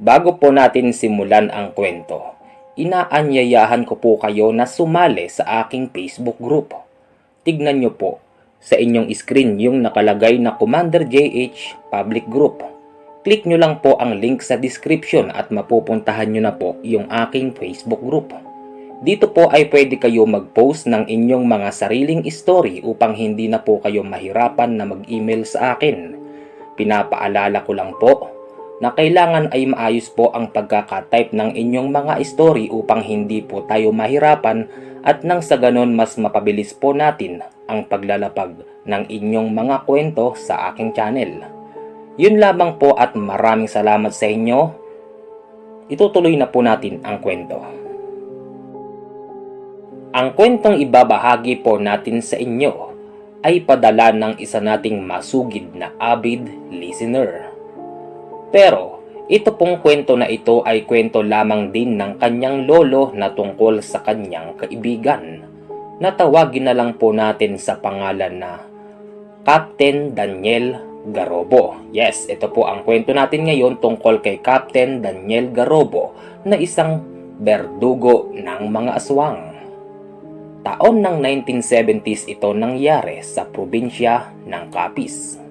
Bago po natin simulan ang kwento, inaanyayahan ko po kayo na sumali sa aking Facebook group. Tignan nyo po sa inyong screen yung nakalagay na Commander JH Public Group. Click nyo lang po ang link sa description at mapupuntahan nyo na po yung aking Facebook group. Dito po ay pwede kayo mag-post ng inyong mga sariling story upang hindi na po kayo mahirapan na mag-email sa akin. Pinapaalala ko lang po na kailangan ay maayos po ang pagkakatype ng inyong mga story upang hindi po tayo mahirapan at nang sa ganon mas mapabilis po natin ang paglalapag ng inyong mga kwento sa aking channel. Yun lamang po at maraming salamat sa inyo. Itutuloy na po natin ang kwento. Ang kwentong ibabahagi po natin sa inyo ay padala ng isa nating masugid na avid listener. Pero ito pong kwento na ito ay kwento lamang din ng kanyang lolo na tungkol sa kanyang kaibigan. Natawagin na lang po natin sa pangalan na Captain Daniel Garobo. Yes, ito po ang kwento natin ngayon tungkol kay Captain Daniel Garobo na isang berdugo ng mga aswang. Taon ng 1970s ito nangyari sa probinsya ng Capiz.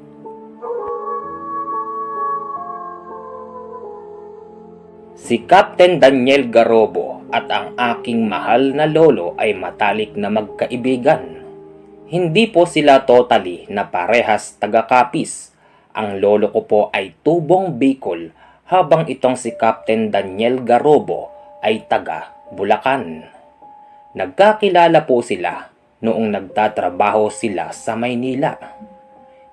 Si Captain Daniel Garobo at ang aking mahal na lolo ay matalik na magkaibigan. Hindi po sila totally na parehas taga-Capiz. Ang lolo ko po ay tubong Bicol habang itong si Captain Daniel Garobo ay taga Bulacan. Nagkakilala po sila noong nagtatrabaho sila sa Maynila.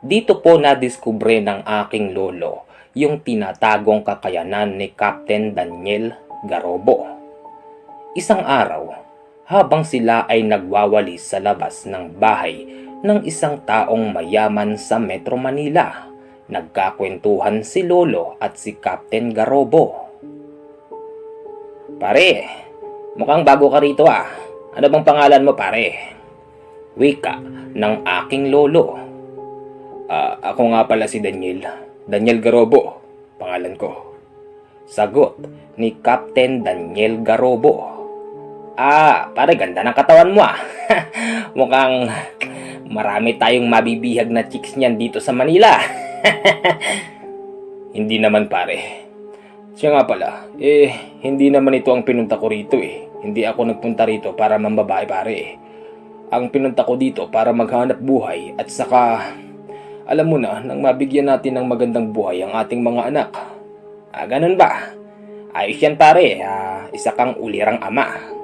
Dito po nadiskubre ng aking lolo yung tinatagong kakayanan ni Captain Daniel Garobo. Isang araw, habang sila ay nagwawalis sa labas ng bahay ng isang taong mayaman sa Metro Manila, nagkakwentuhan si lolo at si Captain Garobo. "Pare, mukhang bago ka rito ah. Ano bang pangalan mo, pare?" Wika ng aking lolo. Ako nga pala si Daniel. Daniel Garobo, pangalan ko." Sagot ni Captain Daniel Garobo. Pare, ganda ng katawan mo ah. Mukhang marami tayong mabibihag na chicks niyan dito sa Manila. Hindi naman, pare. Siya nga pala, hindi naman ito ang pinunta ko rito eh. Hindi ako nagpunta rito para mambabae, pare. Ang pinunta ko dito para maghanap buhay at saka, alam mo na, nang mabigyan natin ng magandang buhay ang ating mga anak. Ganun ba? Ayos yan, pare. Isa kang ulirang ama.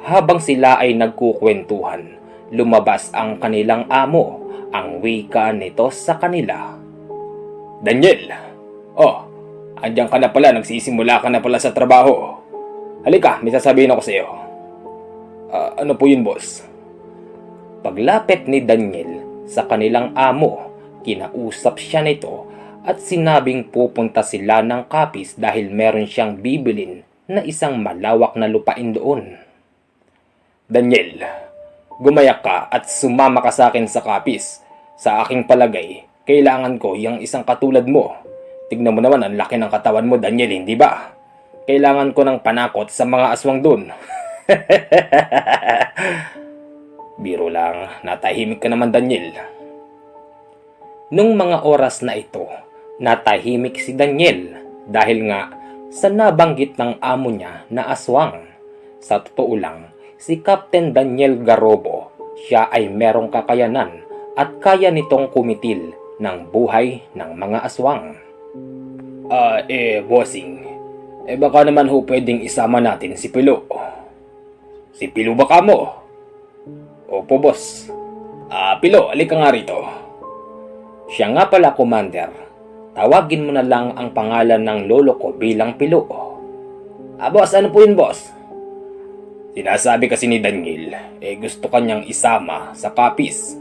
Habang sila ay nagkukwentuhan, lumabas ang kanilang amo, ang wika nito sa kanila. "Daniel, andyan ka na pala, nagsisimula ka na pala sa trabaho. Halika, may sasabihin ako sa iyo." Ano po yun, boss?" Paglapit ni Daniel sa kanilang amo, kinausap siya nito at sinabing pupunta sila ng Capiz dahil meron siyang bibilin na isang malawak na lupain doon. "Daniel, gumayak ka at sumama ka sa akin sa Capiz. Sa aking palagay, kailangan ko yung isang katulad mo. Tignan mo naman ang laki ng katawan mo, Daniel, hindi ba? Kailangan ko ng panakot sa mga aswang dun." Biro lang, natahimik ka naman, Daniel. Nung mga oras na ito, natahimik si Daniel dahil nga sa nabanggit ng amo niya na aswang. Sa totoo lang, si Captain Daniel Garobo, siya ay merong kakayanan at kaya nitong kumitil ng buhay ng mga aswang. Bossing, baka naman ho pwedeng isama natin si Pilo." "Si Pilo ba ka mo?" "Opo, boss." Pilo, alika nga rito." "Siya nga pala, Commander. Tawagin mo na lang ang pangalan ng lolo ko bilang Pilo." Boss, ano po yun, boss?" "Sinasabi kasi ni Daniel, gusto kanyang isama sa Capiz."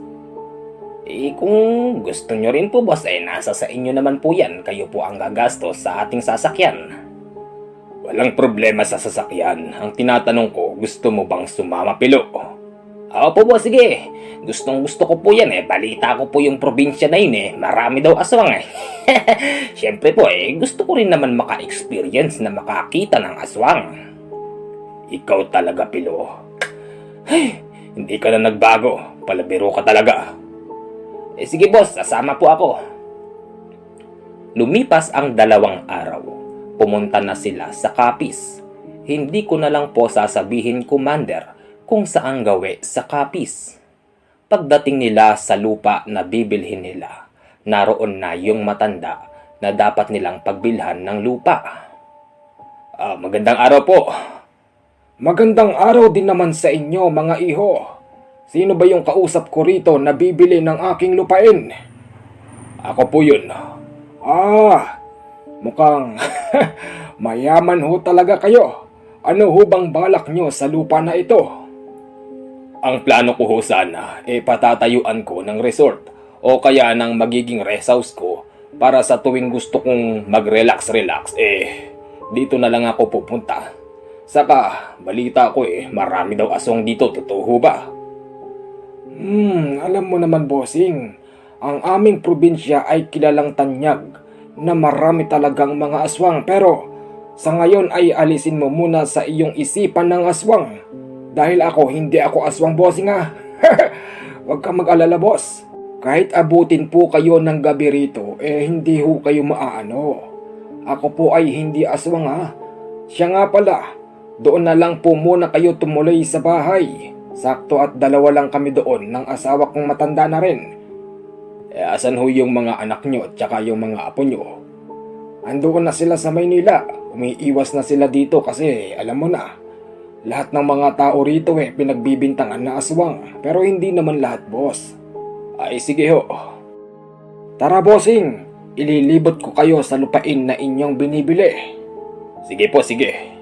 Kung gusto nyo rin po, boss, nasa sa inyo naman po yan. Kayo po ang gagastos sa ating sasakyan." "Walang problema sa sasakyan. Ang tinatanong ko, gusto mo bang sumama, Pilo?" Opo po, sige. Gustong gusto ko po yan eh. Balita ko po yung probinsya na yun eh. Marami daw aswang eh. Siyempre po eh, gusto ko rin naman maka-experience na makakita ng aswang. Ikaw talaga, Pilo. Ay, hindi ka na nagbago. Palabiro ka talaga. Eh sige boss, sasama po ako. Lumipas ang 2 araw. Pumunta na sila sa Capiz. Hindi ko na lang po sasabihin, Commander, kung saan gawi sa Capiz. Pagdating nila sa lupa na bibilhin nila, naroon na yung matanda na dapat nilang pagbilhan ng lupa. Magandang araw po. Magandang araw din naman sa inyo, mga iho. Sino ba yung kausap ko rito na bibili ng aking lupain? Ako po yun. Mukhang mayaman ho talaga kayo. Ano ho bang balak nyo sa lupa na ito? Ang plano ko ho sana patatayuan ko ng resort o kaya ng magiging rest house ko para sa tuwing gusto kong mag-relax dito na lang ako pupunta. Saka balita ko marami daw aswang dito, totoo ho ba? Alam mo naman bossing, ang aming probinsya ay kilalang tanyag na marami talagang mga aswang, pero sa ngayon ay alisin mo muna sa iyong isipan ng aswang. Dahil hindi ako aswang bossing ha. Huwag kang mag-alala boss. Kahit abutin po kayo ng gabi rito, hindi ho kayo maaano. Ako po ay hindi aswang ha. Siya nga pala, doon na lang po muna kayo tumuloy sa bahay. Sakto at 2 lang kami doon ng asawa kong matanda na rin. Asan ho yung mga anak nyo at saka yung mga apo nyo? Andoon na sila sa Maynila. Umiiwas na sila dito kasi alam mo na, lahat ng mga tao rito pinagbibintangan na aswang. Pero hindi naman lahat boss. Ay sige ho. Tara bossing, ililibot ko kayo sa lupain na inyong binibili. Sige po, sige.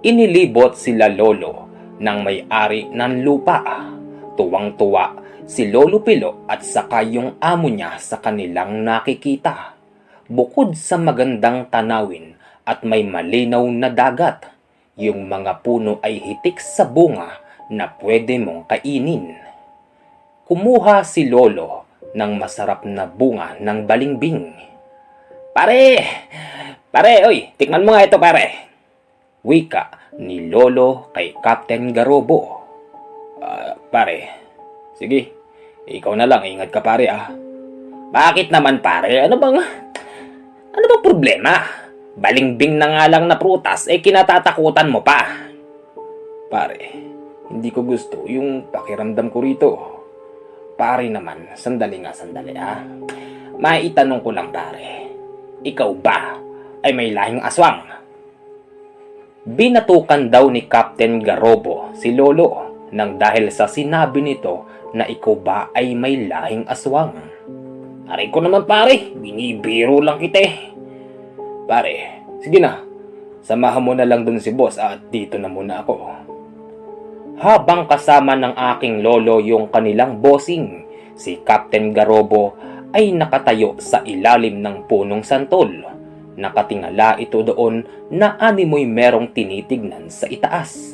Inilibot sila lolo ng may-ari ng lupa. Tuwang-tuwa si Lolo Pilo at saka yung amo niya sa kanilang nakikita. Bukod sa magandang tanawin at may malinaw na dagat, yung mga puno ay hitik sa bunga na pwede mong kainin. Kumuha si Lolo ng masarap na bunga ng balimbing. Pare, oy, tikman mo nga ito pare. Wika ni Lolo kay Captain Garobo. Pare, sige, ikaw na lang, ingat ka pare ah. Bakit naman pare? Ano bang problema? Balimbing na nga lang na prutas, kinatatakutan mo pa. Pare, hindi ko gusto yung pakiramdam ko rito. Pare naman, sandali ha. Maitanong ko lang pare, ikaw ba ay may lahing aswang? Binatukan daw ni Captain Garobo si Lolo nang dahil sa sinabi nito na ikaw ba ay may lahing aswang. Aray ko naman pare, binibiro lang kita Pare, sige na, samahan mo na lang dun si boss at dito na muna ako. Habang kasama ng aking lolo yung kanilang bossing, si Captain Garobo ay nakatayo sa ilalim ng punong santol. Nakatingala ito doon na animoy merong tinitignan sa itaas.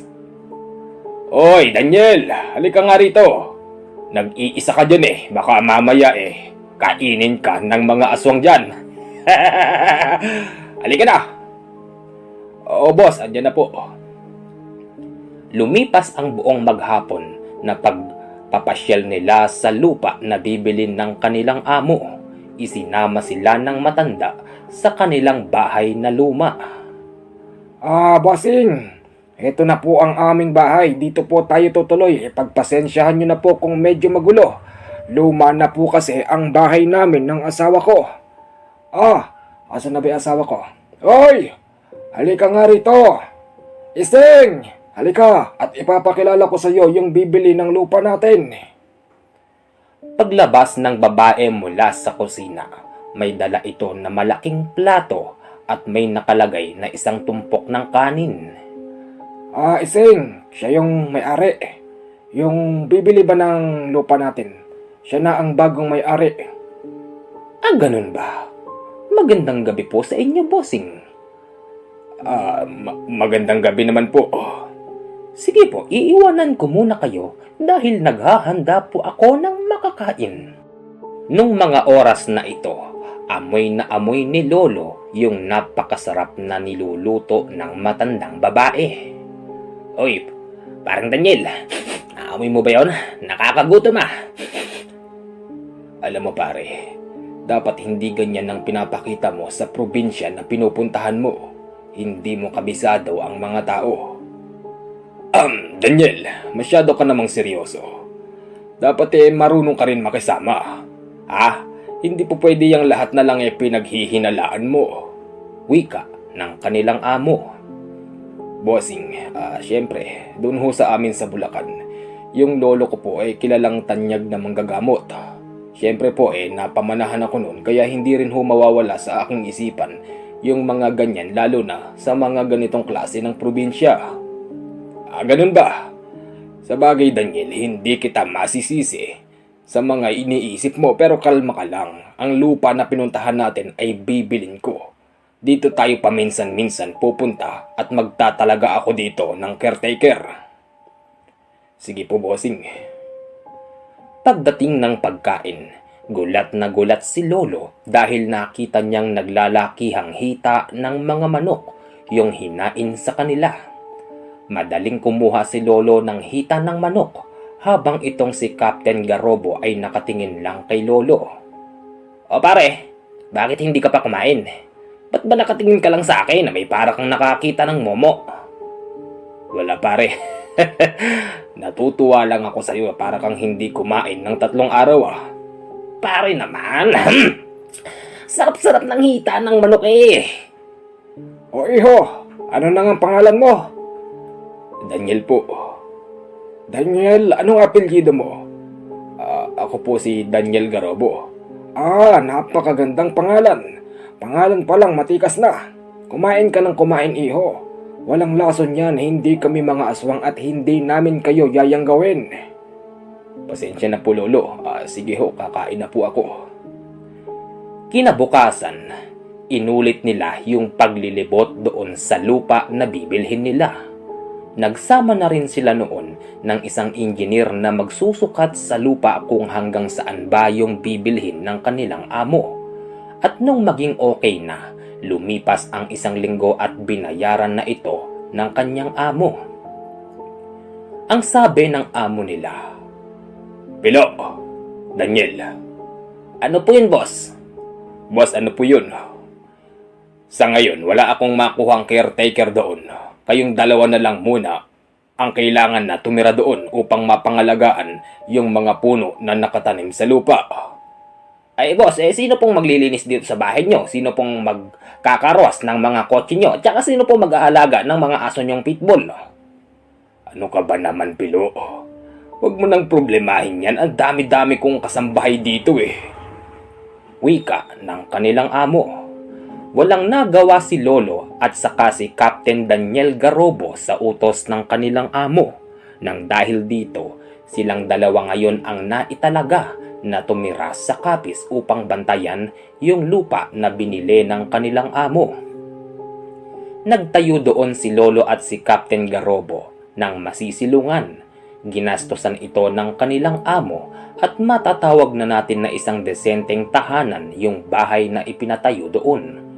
Oy, Daniel, halika nga rito. Nag-iisa ka dyan baka mamaya kainin ka ng mga aswang dyan. Halika na. Oo boss, andyan na po. Lumipas ang buong maghapon na pagpapasyal nila sa lupa na bibilin ng kanilang amo. Isinama sila ng matanda sa kanilang bahay na luma. Bossing, ito na po ang aming bahay. Dito po tayo tutuloy. Pagpasensyahan nyo na po kung medyo magulo. Luma na po kasi ang bahay namin ng asawa ko. Asan na ba yung asawa ko? Hoy! Halika nga rito! Ising! Halika at ipapakilala ko sa iyo yung bibili ng lupa natin. Paglabas ng babae mula sa kusina, may dala ito na malaking plato at may nakalagay na isang tumpok ng kanin. Ising, siya yung may-ari. Yung bibili ba ng lupa natin? Siya na ang bagong may-ari. Ganun ba? Magandang gabi po sa inyo, bossing. Magandang gabi naman po. Sige po, iiwanan ko muna kayo dahil naghahanda po ako ng makakain. Nung mga oras na ito, amoy na amoy ni Lolo yung napakasarap na niluluto ng matandang babae. Oy, parang Daniel, amoy mo ba yun? Nakakagutom ah. Alam mo pare, dapat hindi ganyan ang pinapakita mo sa probinsya na pinupuntahan mo. Hindi mo kabisado ang mga tao. Daniel, masyado ka namang seryoso. Dapat marunong ka rin makisama. Ha? Hindi po pwede yung lahat na lang pinaghihinalaan mo. Wika ng kanilang amo. Bossing, syempre, doon ho sa amin sa Bulacan, yung lolo ko po ay kilalang tanyag na manggagamot. Syempre po napamanahan ako noon kaya hindi rin ho mawawala sa aking isipan yung mga ganyan lalo na sa mga ganitong klase ng probinsya. Ganun ba? Sa bagay Daniel, hindi kita masisisi sa mga iniisip mo pero kalma ka lang. Ang lupa na pinuntahan natin ay bibilin ko. Dito tayo paminsan-minsan pupunta at magtatalaga ako dito ng caretaker. Sige po bossing. Pagdating ng pagkain, gulat na gulat si Lolo dahil nakita niyang naglalakihang hita ng mga manok yung hinain sa kanila. Madaling kumuha si Lolo ng hita ng manok habang itong si Captain Garobo ay nakatingin lang kay Lolo. O pare, bakit hindi ka pa kumain? Ba't ba nakatingin ka lang sa akin na may para kang nakakita ng momo? Wala pare. Natutuwa lang ako sa iyo para kang hindi kumain ng 3 araw ah. Pare naman. Sarap-sarap ng hita ng manok eh. O iho, ano na ang pangalan mo? Daniel po. Daniel, anong apelyido mo? Ako po si Daniel Garobo. Napakagandang pangalan. Pangalan pa lang matikas na. Kumain ka ng kumain, iho. Walang lason yan, hindi kami mga aswang at hindi namin kayo yayanggawin. Pasensya na po lolo. Sige ho, kakain na po ako. Kinabukasan, inulit nila yung paglilibot doon sa lupa na bibilhin nila. Nagsama na rin sila noon ng isang engineer na magsusukat sa lupa kung hanggang saan ba yung bibilhin ng kanilang amo. At nung maging okay na, lumipas ang 1 linggo at binayaran na ito ng kanyang amo. Ang sabi ng amo nila, Pilo, Daniel. Ano po yun, boss? Boss, ano po yun? Sa ngayon, wala akong makuhang caretaker doon. Kayong dalawa na lang muna ang kailangan na tumira doon upang mapangalagaan yung mga puno na nakatanim sa lupa. Ay boss, sino pong maglilinis dito sa bahay nyo? Sino pong magkakaros ng mga kotse nyo? At saka sino pong mag-aalaga ng mga aso nyong pitbull? Ano ka ba naman, Pilo? Huwag mo nang problemahin yan. Ang dami-dami kong kasambahay dito eh. Wika ng kanilang amo. Walang nagawa si Lolo at saka si Captain Daniel Garobo sa utos ng kanilang amo. Nang dahil dito, silang dalawa ngayon ang naitalaga na tumira sa kapis upang bantayan yung lupa na binili ng kanilang amo. Nagtayo doon si Lolo at si Captain Garobo ng masisilungan. Ginastosan ito ng kanilang amo at matatawag na natin na isang desenteng tahanan yung bahay na ipinatayo doon.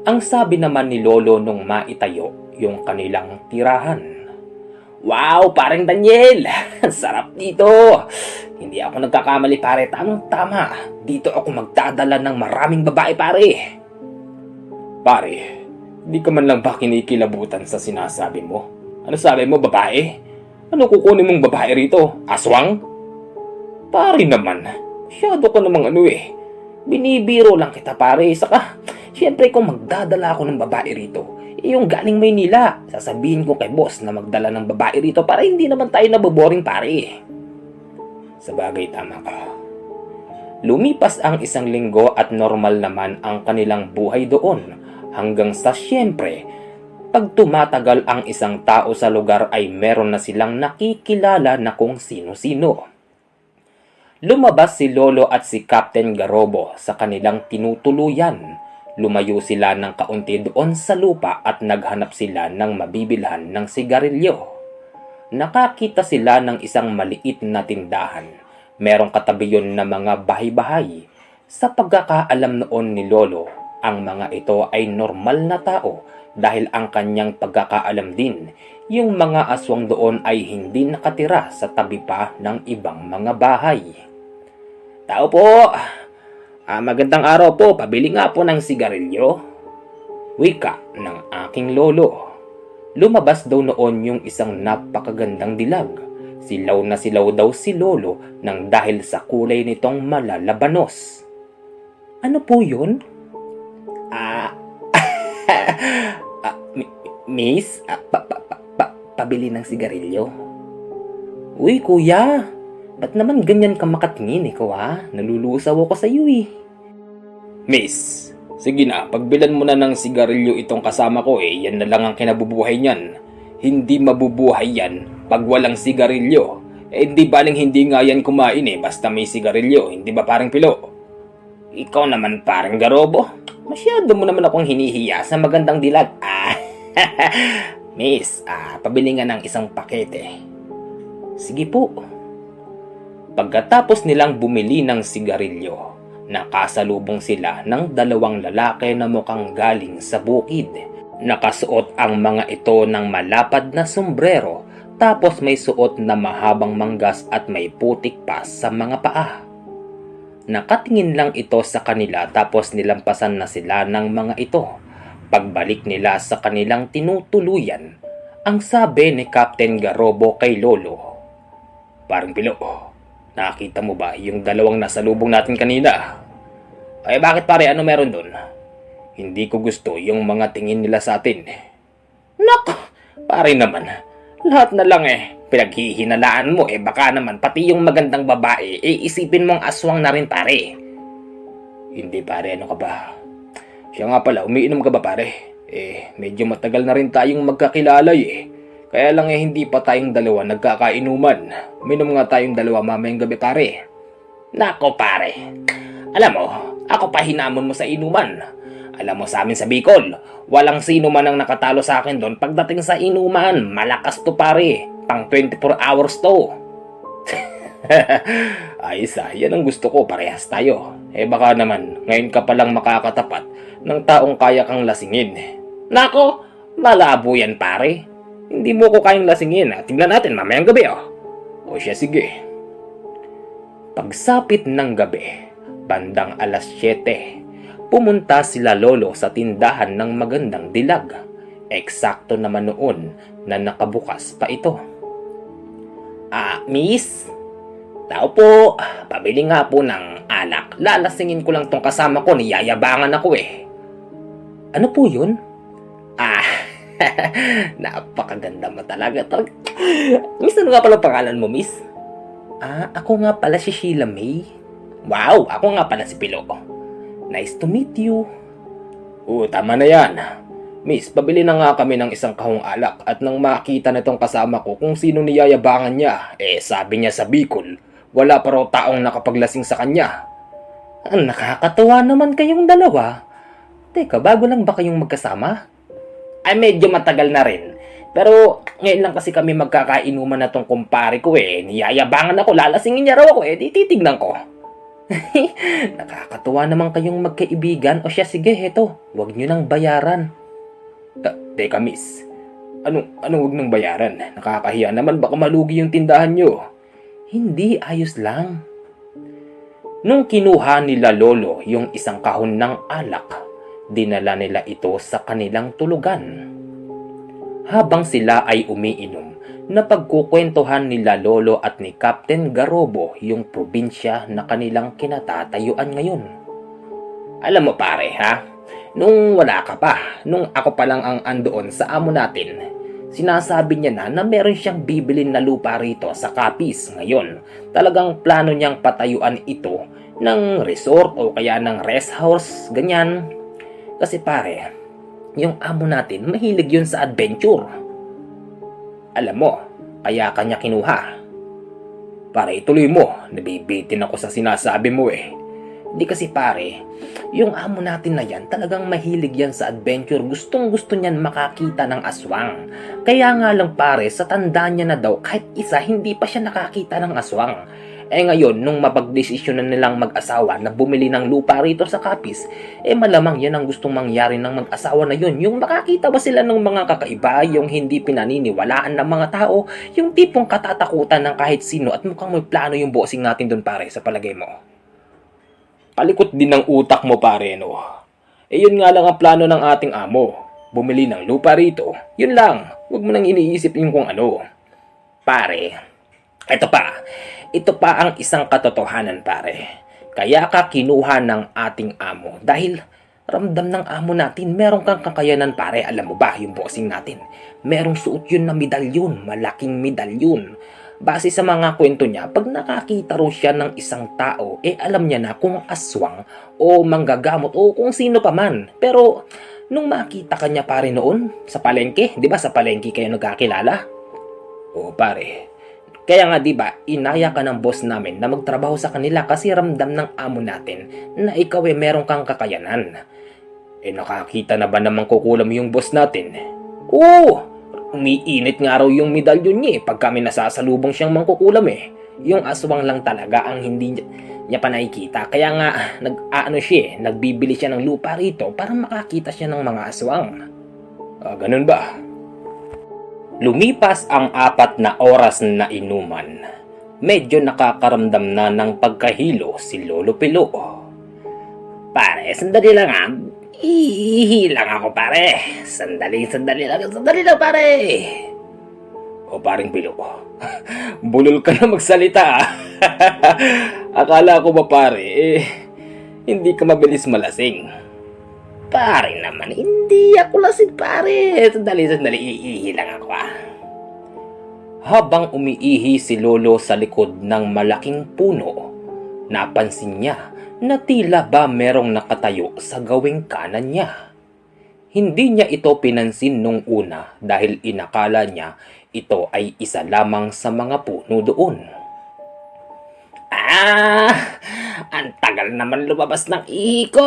Ang sabi naman ni Lolo nung maitayo yung kanilang tirahan. Wow, parang Daniel! Sarap dito! Hindi ako nagkakamali pare, tamang-tama. Dito ako magdadala ng maraming babae pare. Pare, di ka man lang ba kinikilabutan sa sinasabi mo? Ano sabi mo, babae? Ano kukunin mong babae rito? Aswang? Pare naman, masyado ka namang binibiro lang kita pare. Saka, syempre kung magdadala ako ng babae rito, yung galing Maynila, sasabihin ko kay boss na magdala ng babae rito para hindi naman tayo naboboring pare. Sa bagay, tama ka. Lumipas ang 1 linggo at normal naman ang kanilang buhay doon hanggang sa syempre, pag tumatagal ang isang tao sa lugar ay meron na silang nakikilala na kung sino-sino. Lumabas si Lolo at si Captain Garobo sa kanilang tinutuluyan. Lumayo sila ng kaunti doon sa lupa at naghanap sila ng mabibilhan ng sigarilyo. nakakita sila ng isang maliit na tindahan. Merong katabi yun na mga bahay-bahay. Sa pagkakaalam noon ni Lolo, ang mga ito ay normal na tao dahil ang kanyang pagkakaalam din, yung mga aswang doon ay hindi nakatira sa tabi pa ng ibang mga bahay. Tao po! Magandang araw po, pabili nga po ng sigarilyo. Wika ng aking lolo. Lumabas daw noon yung isang napakagandang dilag. Silaw na silaw daw si lolo nang dahil sa kulay nitong malalabanos. Ano po yun? Miss, pabili ng sigarilyo? Uy kuya, ba't naman ganyan ka makatingin ikaw Nalulusaw ako sa iyo eh. Miss, sige na, pagbilan mo na ng sigarilyo itong kasama ko yan na lang ang kinabubuhay niyan. Hindi mabubuhay yan pag walang sigarilyo. Hindi baling hindi nga yan kumain basta may sigarilyo, hindi ba parang Pilo? Ikaw naman parang Garobo, masyado mo naman akong hinihiya sa magandang dilag. Miss, pabili nga ng isang pakete. Sige po. Pagkatapos nilang bumili ng sigarilyo, nakasalubong sila ng dalawang lalaki na mukhang galing sa bukid. Nakasuot ang mga ito ng malapad na sombrero, tapos may suot na mahabang manggas at may putik pa sa mga paa. Nakatingin lang ito sa kanila tapos nilampasan na sila ng mga ito. Pagbalik nila sa kanilang tinutuluyan, ang sabi ni Captain Garobo kay Lolo, "Parang Pilo, nakita mo ba yung dalawang nasalubong natin kanina?" "Ay bakit pare, ano meron doon?" "Hindi ko gusto yung mga tingin nila sa atin." "Nako, pare naman, lahat na lang pinaghihinalaan mo baka naman pati yung magandang babae isipin mong aswang na rin pare." "Hindi pare, ano ka ba? Siya nga pala, umiinom ka ba pare? Medyo matagal na rin tayong magkakilala Kaya lang hindi pa tayong dalawa nagkakainuman. Uminom nga tayong dalawa mamayang gabi pare." "Nako pare, alam mo, ako pa hinamon mo sa inuman. Alam mo sa amin sa Bicol, walang sino man ang nakatalo sa akin doon pagdating sa inuman. Malakas to pare, pang 24 hours to." "Ayos yan ang gusto ko, parehas tayo. Baka naman, ngayon ka palang makakatapat ng taong kaya kang lasingin." "Nako, malabo yan pare. Hindi mo ko kayang lasingin. Tignan natin mamayang gabi O siya, sige." Pagsapit ng gabi, bandang alas 7, pumunta sila Lolo sa tindahan ng magandang dilag. Eksakto naman noon na nakabukas pa ito. "Miss, tao po, pabili nga po ng alak. Lalasingin ko lang tong kasama ko, niyayabangan ako "Ano po yun?" Napakaganda mo talaga to. Miss, ano nga pala pangalan mo, miss?" Ako nga pala si Sheila May." "Wow, ako nga pala si Pilo." "Nice to meet you." Tama na yan. Miss, pabili na nga kami ng isang kahong alak at nang makita na itong kasama ko kung sino niyayabangan niya, sabi niya sa Bicol, wala pa raw taong nakapaglasing sa kanya. Nakakatawa naman kayong dalawa. Teka, bago lang ba kayong magkasama? Medyo matagal na rin. Pero ngayon lang kasi kami magkakainuman na tong kumpare ko Niyayabangan ako, lalasingin niya raw ako di titignan ko. Nakakatuwa naman kayong magkaibigan. O siya, sige, heto, huwag nyo nang bayaran. Teka miss, anong huwag nang bayaran? Nakakahiya naman, baka malugi yung tindahan nyo. Hindi, ayos lang. Nung kinuha nila Lolo yung isang kahon ng alak, dinala nila ito sa kanilang tulugan. Habang sila ay umiinom, napagkukwentuhan nila Lolo at ni Captain Garobo yung probinsya na kanilang kinatatayuan ngayon. Alam mo pare nung wala ka pa, nung ako pa lang ang andoon sa amo natin, sinasabi niya na meron siyang bibilin na lupa rito sa Capiz. Ngayon, talagang plano niyang patayuan ito ng resort o kaya ng rest house, ganyan. Kasi pare, yung amo natin mahilig yun sa adventure. Alam mo, kaya kanya kinuha. Para ituloy mo, nabibitin ako sa sinasabi mo Di kasi pare, yung amo natin na yan, talagang mahilig yan sa adventure. Gustong gusto niyan makakita ng aswang. Kaya nga lang pare, sa tanda niya na daw, kahit isa, hindi pa siya nakakita ng aswang. Ngayon, nung mapagdesisyon na nilang mag-asawa na bumili ng lupa rito sa Capiz, malamang yan ang gustong mangyari ng mag-asawa na yun. Yung makakita ba sila ng mga kakaiba, yung hindi pinaniniwalaan ng mga tao, yung tipong katatakutan ng kahit sino at mukhang may plano yung bossing natin dun pare, sa palagay mo. Palikot din ng utak mo pare, no? Yun nga lang ang plano ng ating amo. Bumili ng lupa rito. Yun lang. Huwag mo nang iniisip yung kung ano. Pare, ito pa ang isang katotohanan pare. Kaya ka kinuha ng ating amo dahil ramdam ng amo natin meron kang kakayanan pare. Alam mo ba yung bossing natin? Merong suot yun na medalyon, malaking medalyon. Base sa mga kwento niya, pag nakakita ro siya ng isang tao, alam niya na kung aswang o manggagamot o kung sino pa man. Pero nung makita kanya pare noon sa palengke, 'di ba sa palengke kayo nagkakilala? Oo pare. Kaya nga 'di ba, inaya ka ng boss namin na magtrabaho sa kanila kasi ramdam ng amo natin na ikaw meron kang kakayanan. Nakakita na ba namang kukulam yung boss natin? Oo! Umiinit nga raw yung medalyon niya pag kami nasasalubong siyang mangkukulam Yung aswang lang talaga ang hindi niya pa nakikita. Kaya nga, nagbibili siya ng lupa rito para makakita siya ng mga aswang. Ganun ba? Lumipas ang 4 na oras na inuman. Medyo nakakaramdam na ng pagkahilo si Lolo Pilo. Pare, sandali lang Ihi lang ako pare. Sandali lang pare. O paring Pilo, bulol ka na magsalita Akala ko ba pare, hindi ka mabilis malasing. Pare naman, hindi ako lasing pare. Sandali, iihi lang ako Habang umiihi si Lolo sa likod ng malaking puno, napansin niya na tila ba merong nakatayo sa gawing kanan niya. Hindi niya ito pinansin nung una dahil inakala niya ito ay isa lamang sa mga puno doon. Ang tagal naman lumabas ng ihi ko.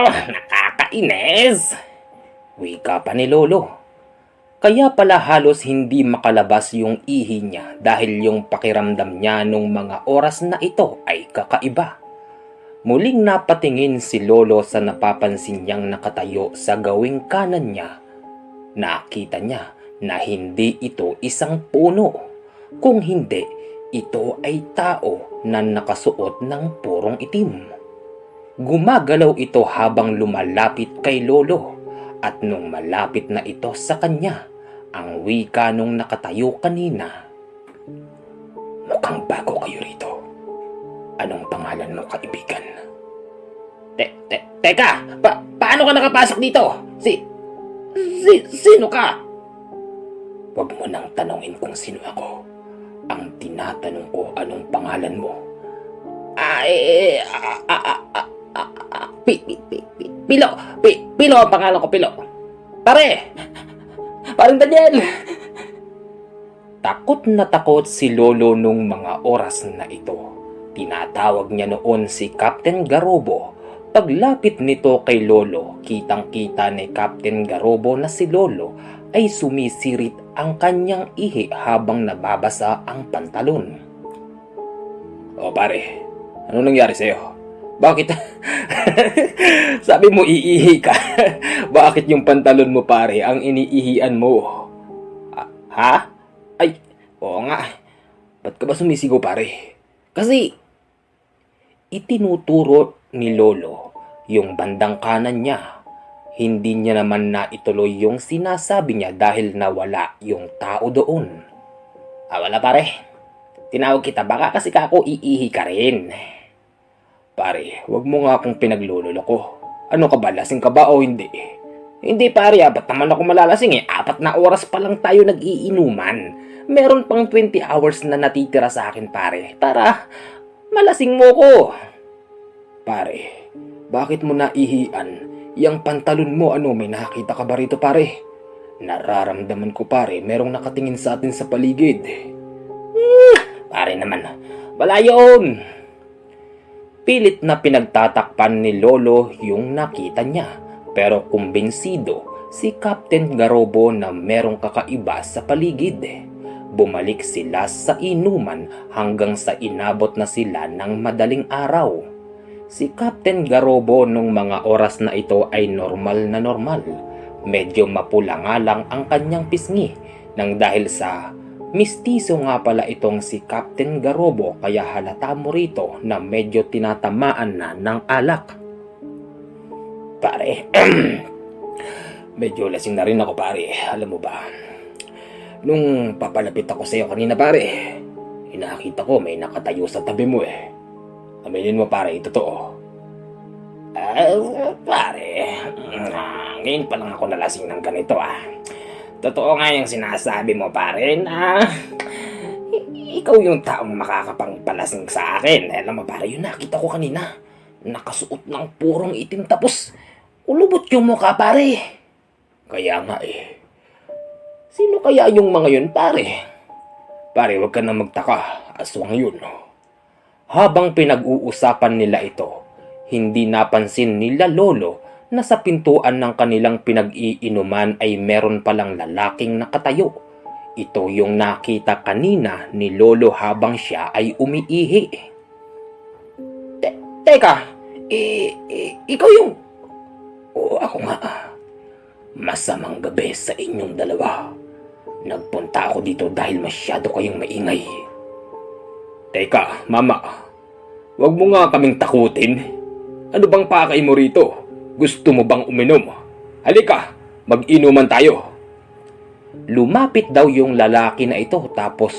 Nakakainis. Wika pa ni Lolo. Kaya pala halos hindi makalabas yung ihi niya dahil yung pakiramdam niya nung mga oras na ito ay kakaiba. Muling napatingin si Lolo sa napapansin niyang nakatayo sa gawing kanan niya. Nakita niya na hindi ito isang puno, kung hindi ito ay tao na nakasuot ng purong itim. Gumagalaw ito habang lumalapit kay Lolo at nung malapit na ito sa kanya, ang wika nung nakatayo kanina. Mukhang bago kayo rito. Anong pangalan mo, kaibigan? Teka! Paano ka nakapasok dito? Sino ka? Huwag mo nang tanongin kung sino ako. Ang tinatanong ko, anong pangalan mo? Pilo ang pangalan ko, Pilo. Parang Daniel! Takot na takot si Lolo nung mga oras na ito. Tinatawag niya noon si Captain Garobo. Paglapit nito kay Lolo, kitang-kita ni Captain Garobo na si Lolo ay sumisirit ang kanyang ihi habang nababasa ang pantalon. O pare, ano nangyari sa'yo? Bakit? Sabi mo iihi ka. Bakit yung pantalon mo pare ang iniihian mo? Ha? Ay, oo nga. Ba't ka ba sumisigaw pare? Kasi itinuturo ni Lolo yung bandang kanan niya. Hindi niya naman na ituloy yung sinasabi niya dahil nawala yung tao doon. Wala pare. Tinawag kita baka kasi kako iihi ka rin. Pare, wag mo nga akong pinagluloloko. Ano ka ba, lasing ka ba o hindi? Hindi pare, ba't naman ako malalasing 4 na oras pa lang tayo nag-iinuman. Meron pang 20 hours na natitira sa akin pare. Para malasing mo ko. Pare, bakit mo naihian? Yang pantalon mo, may nakita ka ba rito pare? Nararamdaman ko pare, merong nakatingin sa atin sa paligid. Pare naman, wala yun. Pilit na pinagtatakpan ni Lolo yung nakita niya, pero kumbinsido si Captain Garobo na merong kakaiba sa paligid. Bumalik sila sa inuman hanggang sa inabot na sila ng madaling araw. Si Captain Garobo nung mga oras na ito ay normal na normal. Medyo mapula nga lang ang kanyang pisngi nang dahil sa mistiso nga pala itong si Captain Garobo, kaya halata mo rito na medyo tinatamaan na ng alak. Pare, medyo lasing na rin ako pare, alam mo ba? Nung papalapit ako sa iyo kanina pare, nakita ko may nakatayo sa tabi mo eh. Aminin mo pare, totoo. Pare, ngayon pa lang ako nalasing ng ganito ah. Totoo nga yung sinasabi mo pare na ikaw yung taong makakapangpalasing sa akin. Alam mo pare, yung nakita ko kanina, nakasuot ng purong itim tapos ulubot yung mukha pare. Kaya nga eh, sino kaya yung mga yun pare? Pare, wag ka na magtaka, aswang yun. Habang pinag-uusapan nila ito, hindi napansin nila Lolo na sa pintuan ng kanilang pinag-iinuman ay meron palang lalaking nakatayo. Ito yung nakita kanina ni Lolo habang siya ay umiihi. Teka, ikaw yung... Oo, ako nga. Masamang gabi sa inyong dalawa. Nagpunta ako dito dahil masyado kayong maingay. Teka, mama, wag mo nga kaming takutin. Ano bang pakay mo rito? Gusto mo bang uminom? Halika, mag-inuman tayo. Lumapit daw yung lalaki na ito tapos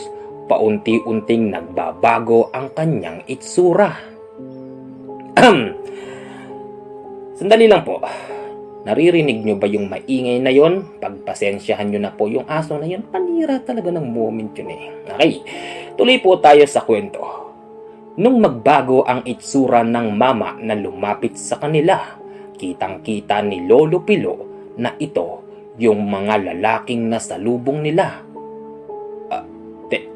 paunti-unting nagbabago ang kanyang itsura. Sandali lang po. Naririnig nyo ba yung maingay na yon? Pagpasensyahan nyo na po yung aso na yon. Panira talaga ng moment yun eh. Okay, tuloy po tayo sa kwento. Nung magbago ang itsura ng mama na lumapit sa kanila, kitang-kita ni Lolo Pilo na ito yung mga lalaking nasalubong nila.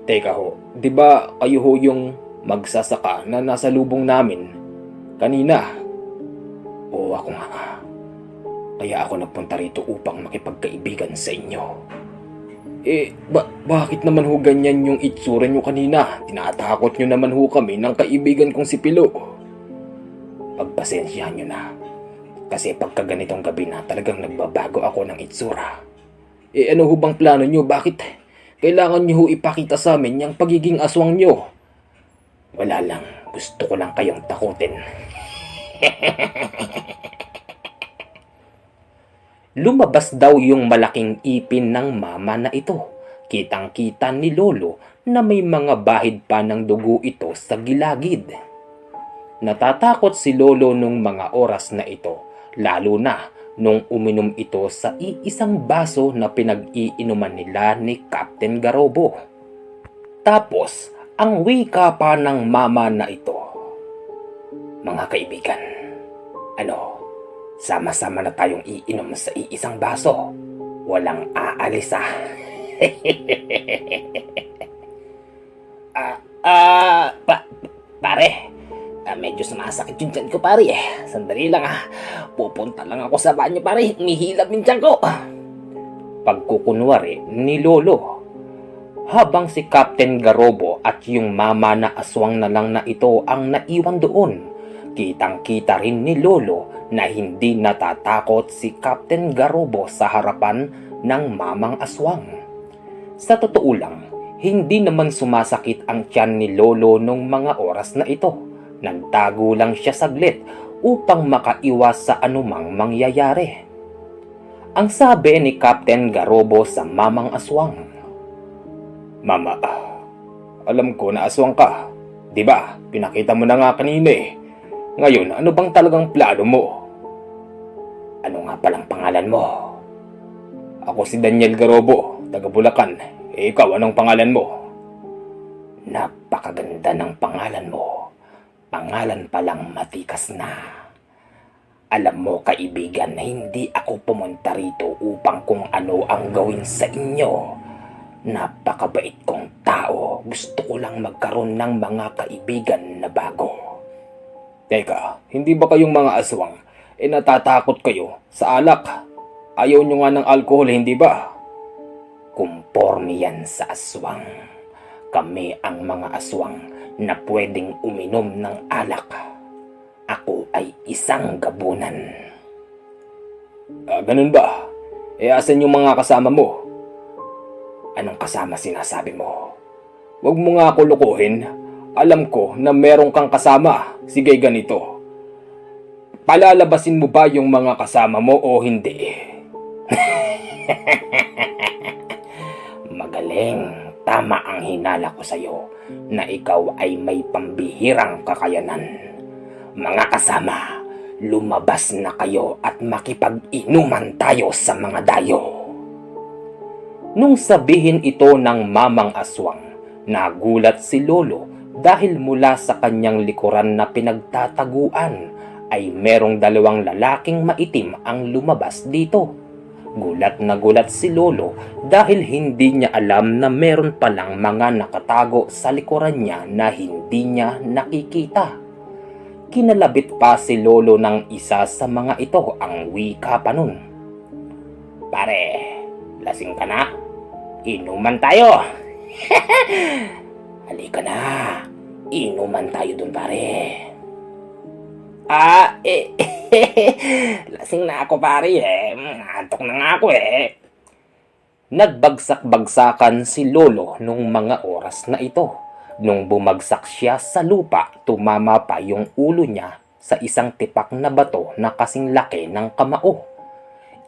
Teka ho, di ba kayo ho yung magsasaka na nasalubong namin kanina? Oo, ako nga. Kaya ako nagpunta rito upang makipagkaibigan sa inyo. Bakit naman ho ganyan yung itsura nyo kanina? Tinatakot nyo naman ho kami ng kaibigan kong si Pilo. Pagpasensyahan nyo na. Kasi pagka ganitong gabi na talagang nagbabago ako ng itsura. Ano ho bang plano nyo? Bakit kailangan nyo ho ipakita sa amin yung pagiging aswang nyo? Wala lang. Gusto ko lang kayong takutin. Lumabas daw yung malaking ipin ng mama na ito. Kitang-kita ni Lolo na may mga bahid pa ng dugo ito sa gilagid. Natatakot si Lolo nung mga oras na ito, lalo na nung uminom ito sa iisang baso na pinag-iinuman nila ni Captain Garobo. Tapos, ang wika pa ng mama na ito. Mga kaibigan, sama-sama na tayong iinom sa iisang baso. Walang aalis ah. Pare, medyo sumasakit yung tiyan ko pare eh. Sandali lang ah. Pupunta lang ako sa banyo pare. Umihilab yung tiyan ko. Pagkukunwari ni Lolo. Habang si Captain Garobo at yung mama na aswang na lang na ito ang naiwan doon. Kitang-kita rin ni Lolo na hindi natatakot si Captain Garobo sa harapan ng mamang aswang. Sa totoo lang, hindi naman sumasakit ang tiyan ni Lolo nung mga oras na ito. Nagtago lang siya saglit upang makaiwas sa anumang mangyayari. Ang sabi ni Captain Garobo sa mamang aswang, Mama, alam ko na aswang ka. Diba, pinakita mo na nga kanina eh. Ngayon, ano bang talagang plano mo? Ano nga palang pangalan mo? Ako si Daniel Garobo, taga Bulacan. Ikaw, anong pangalan mo? Napakaganda ng pangalan mo. Pangalan palang matikas na. Alam mo kaibigan, hindi ako pumunta rito upang kung ano ang gawin sa inyo. Napakabait kong tao. Gusto ko lang magkaroon ng mga kaibigan na bago. Teka, hindi ba kayong mga aswang natatakot kayo sa alak? Ayaw nyo nga ng alkohol, hindi ba? Kumporme yan sa aswang. Kami ang mga aswang na pwedeng uminom ng alak. Ako ay isang gabunan. Ganun ba? Asan yung mga kasama mo? Anong kasama sinasabi mo? Huwag mo nga ako lukuhin. Alam ko na meron kang kasama. Sige, ganito. Palalabasin mo ba yung mga kasama mo o hindi? Magaling. Tama ang hinala ko sa'yo na ikaw ay may pambihirang kakayanan. Mga kasama, lumabas na kayo at makipag-inuman tayo sa mga dayo. Nung sabihin ito ng mamang aswang, nagulat si Lolo dahil mula sa kanyang likuran na pinagtataguan ay merong dalawang lalaking maitim ang lumabas dito. Gulat na gulat si Lolo dahil hindi niya alam na meron palang mga nakatago sa likuran niya na hindi niya nakikita. Kinalabit pa si Lolo ng isa sa mga ito ang wika pa nun. Pare, lasing ka na? Inuman tayo. Halika na. Inuman tayo dun, pare. Lasing na ako, pare Antok na nga ako Nagbagsak-bagsakan si Lolo nung mga oras na ito. Nung bumagsak siya sa lupa, tumama pa yung ulo niya sa isang tipak na bato na kasing laki ng kamao.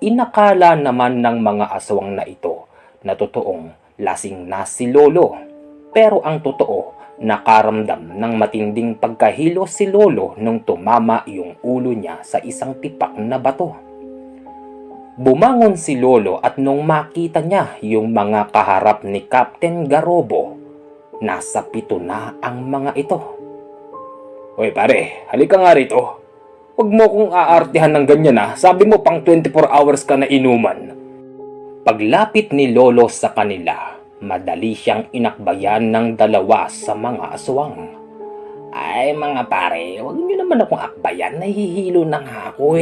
Inakala naman ng mga aswang na ito na totoong lasing na si Lolo. Pero ang totoo, nakaramdam ng matinding pagkahilo si Lolo nung tumama yung ulo niya sa isang tipak na bato. Bumangon si Lolo at nung makita niya yung mga kaharap ni Captain Garobo, nasa 7 na ang mga ito. Hoy pare, halika nga rito. Huwag mo kong aartihan ng ganyan Sabi mo pang 24 hours ka na inuman. Paglapit ni Lolo sa kanila, madali siyang inakbayan ng dalawa sa mga aswang. Ay mga pare, huwag niyo naman akong akbayan. Nahihilo na nga ako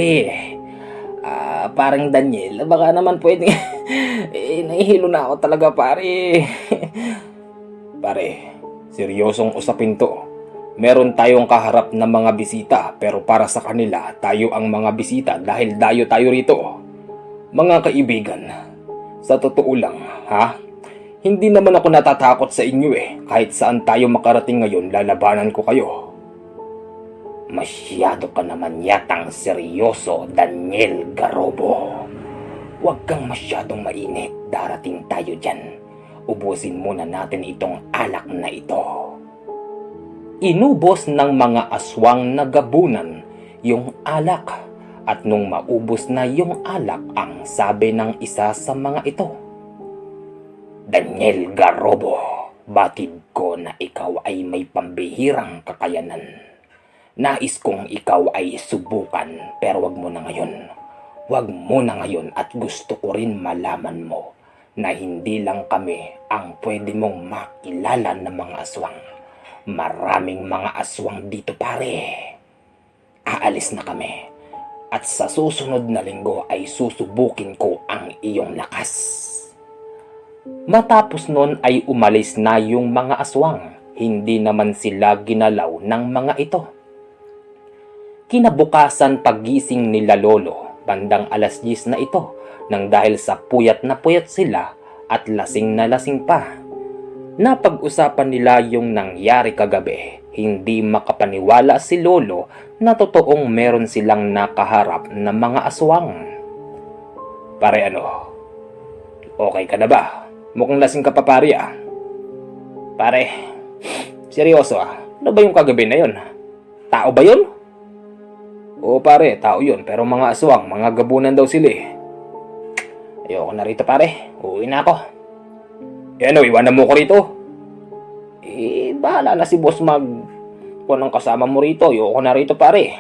Parang Daniel, baka naman pwede. Nahihilo na ako talaga, pare. Pare, seryosong usapin to. Meron tayong kaharap na mga bisita, pero para sa kanila, tayo ang mga bisita dahil dayo tayo rito. Mga kaibigan, sa totoo lang, hindi naman ako natatakot sa inyo Kahit saan tayo makarating ngayon, lalabanan ko kayo. Masyado ka naman yatang seryoso, Daniel Garobo. Huwag kang masyadong mainit. Darating tayo dyan. Ubusin muna natin itong alak na ito. Inubos ng mga aswang na gabunan yung alak. At nung maubos na yung alak, ang sabi ng isa sa mga ito, Daniel Garobo, batid ko na ikaw ay may pambihirang kakayanan. Nais kong ikaw ay subukan, pero wag mo na ngayon. Wag mo na ngayon at gusto ko rin malaman mo na hindi lang kami ang pwede mong makilala ng mga aswang. Maraming mga aswang dito, pare. Aalis na kami. At sa susunod na linggo ay susubukin ko ang iyong lakas. Matapos nun ay umalis na yung mga aswang. Hindi naman sila ginalaw ng mga ito. Kinabukasan pagising nila Lolo, bandang 10:00 na ito, nang dahil sa puyat na puyat sila at lasing na lasing pa. Napag-usapan nila yung nangyari kagabi. Hindi makapaniwala si Lolo na totoong meron silang nakaharap na mga aswang. Pare okay ka na ba? Mukhang lasing ka pa pare Pare, seryoso Ano ba yung kagabi na yun? Tao ba yun? Oo pare, tao yun. Pero mga aswang, mga gabunan daw sila Ayoko na rito pare. Uuwi na ako. Iwanan mo ko rito. Bahala na si boss kung anong kasama mo rito. Ayoko na rito pare.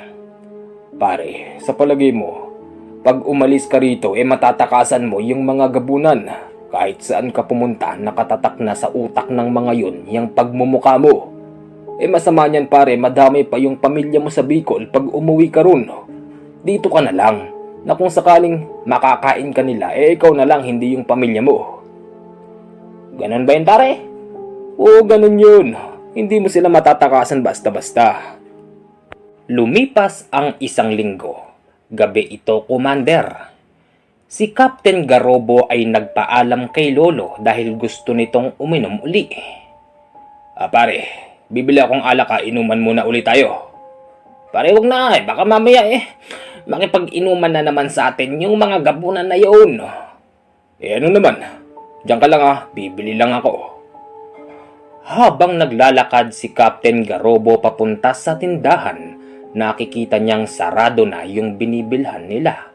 Pare, sa palagay mo, pag umalis ka rito, matatakasan mo yung mga gabunan. Kahit saan ka pumunta, nakatatak na sa utak ng mga yun yung pagmumukha mo. Masama niyan pare, madami pa yung pamilya mo sa Bicol pag umuwi ka ron. Dito ka na lang, na kung sakaling makakain ka nila, ikaw na lang, hindi yung pamilya mo. Ganon ba yun pare? Oo, ganon yun. Hindi mo sila matatakasan basta-basta. Lumipas ang isang linggo. Gabi ito, Commander. Si Captain Garobo ay nagpaalam kay Lolo dahil gusto nitong uminom uli. Pare, bibili akong alak, inuman muna uli tayo. Pare, wag na baka mamaya makipag-inuman na naman sa atin yung mga gabunan na yun. Ano naman, diyan ka lang bibili lang ako. Habang naglalakad si Captain Garobo papunta sa tindahan, nakikita niyang sarado na yung binibilhan nila.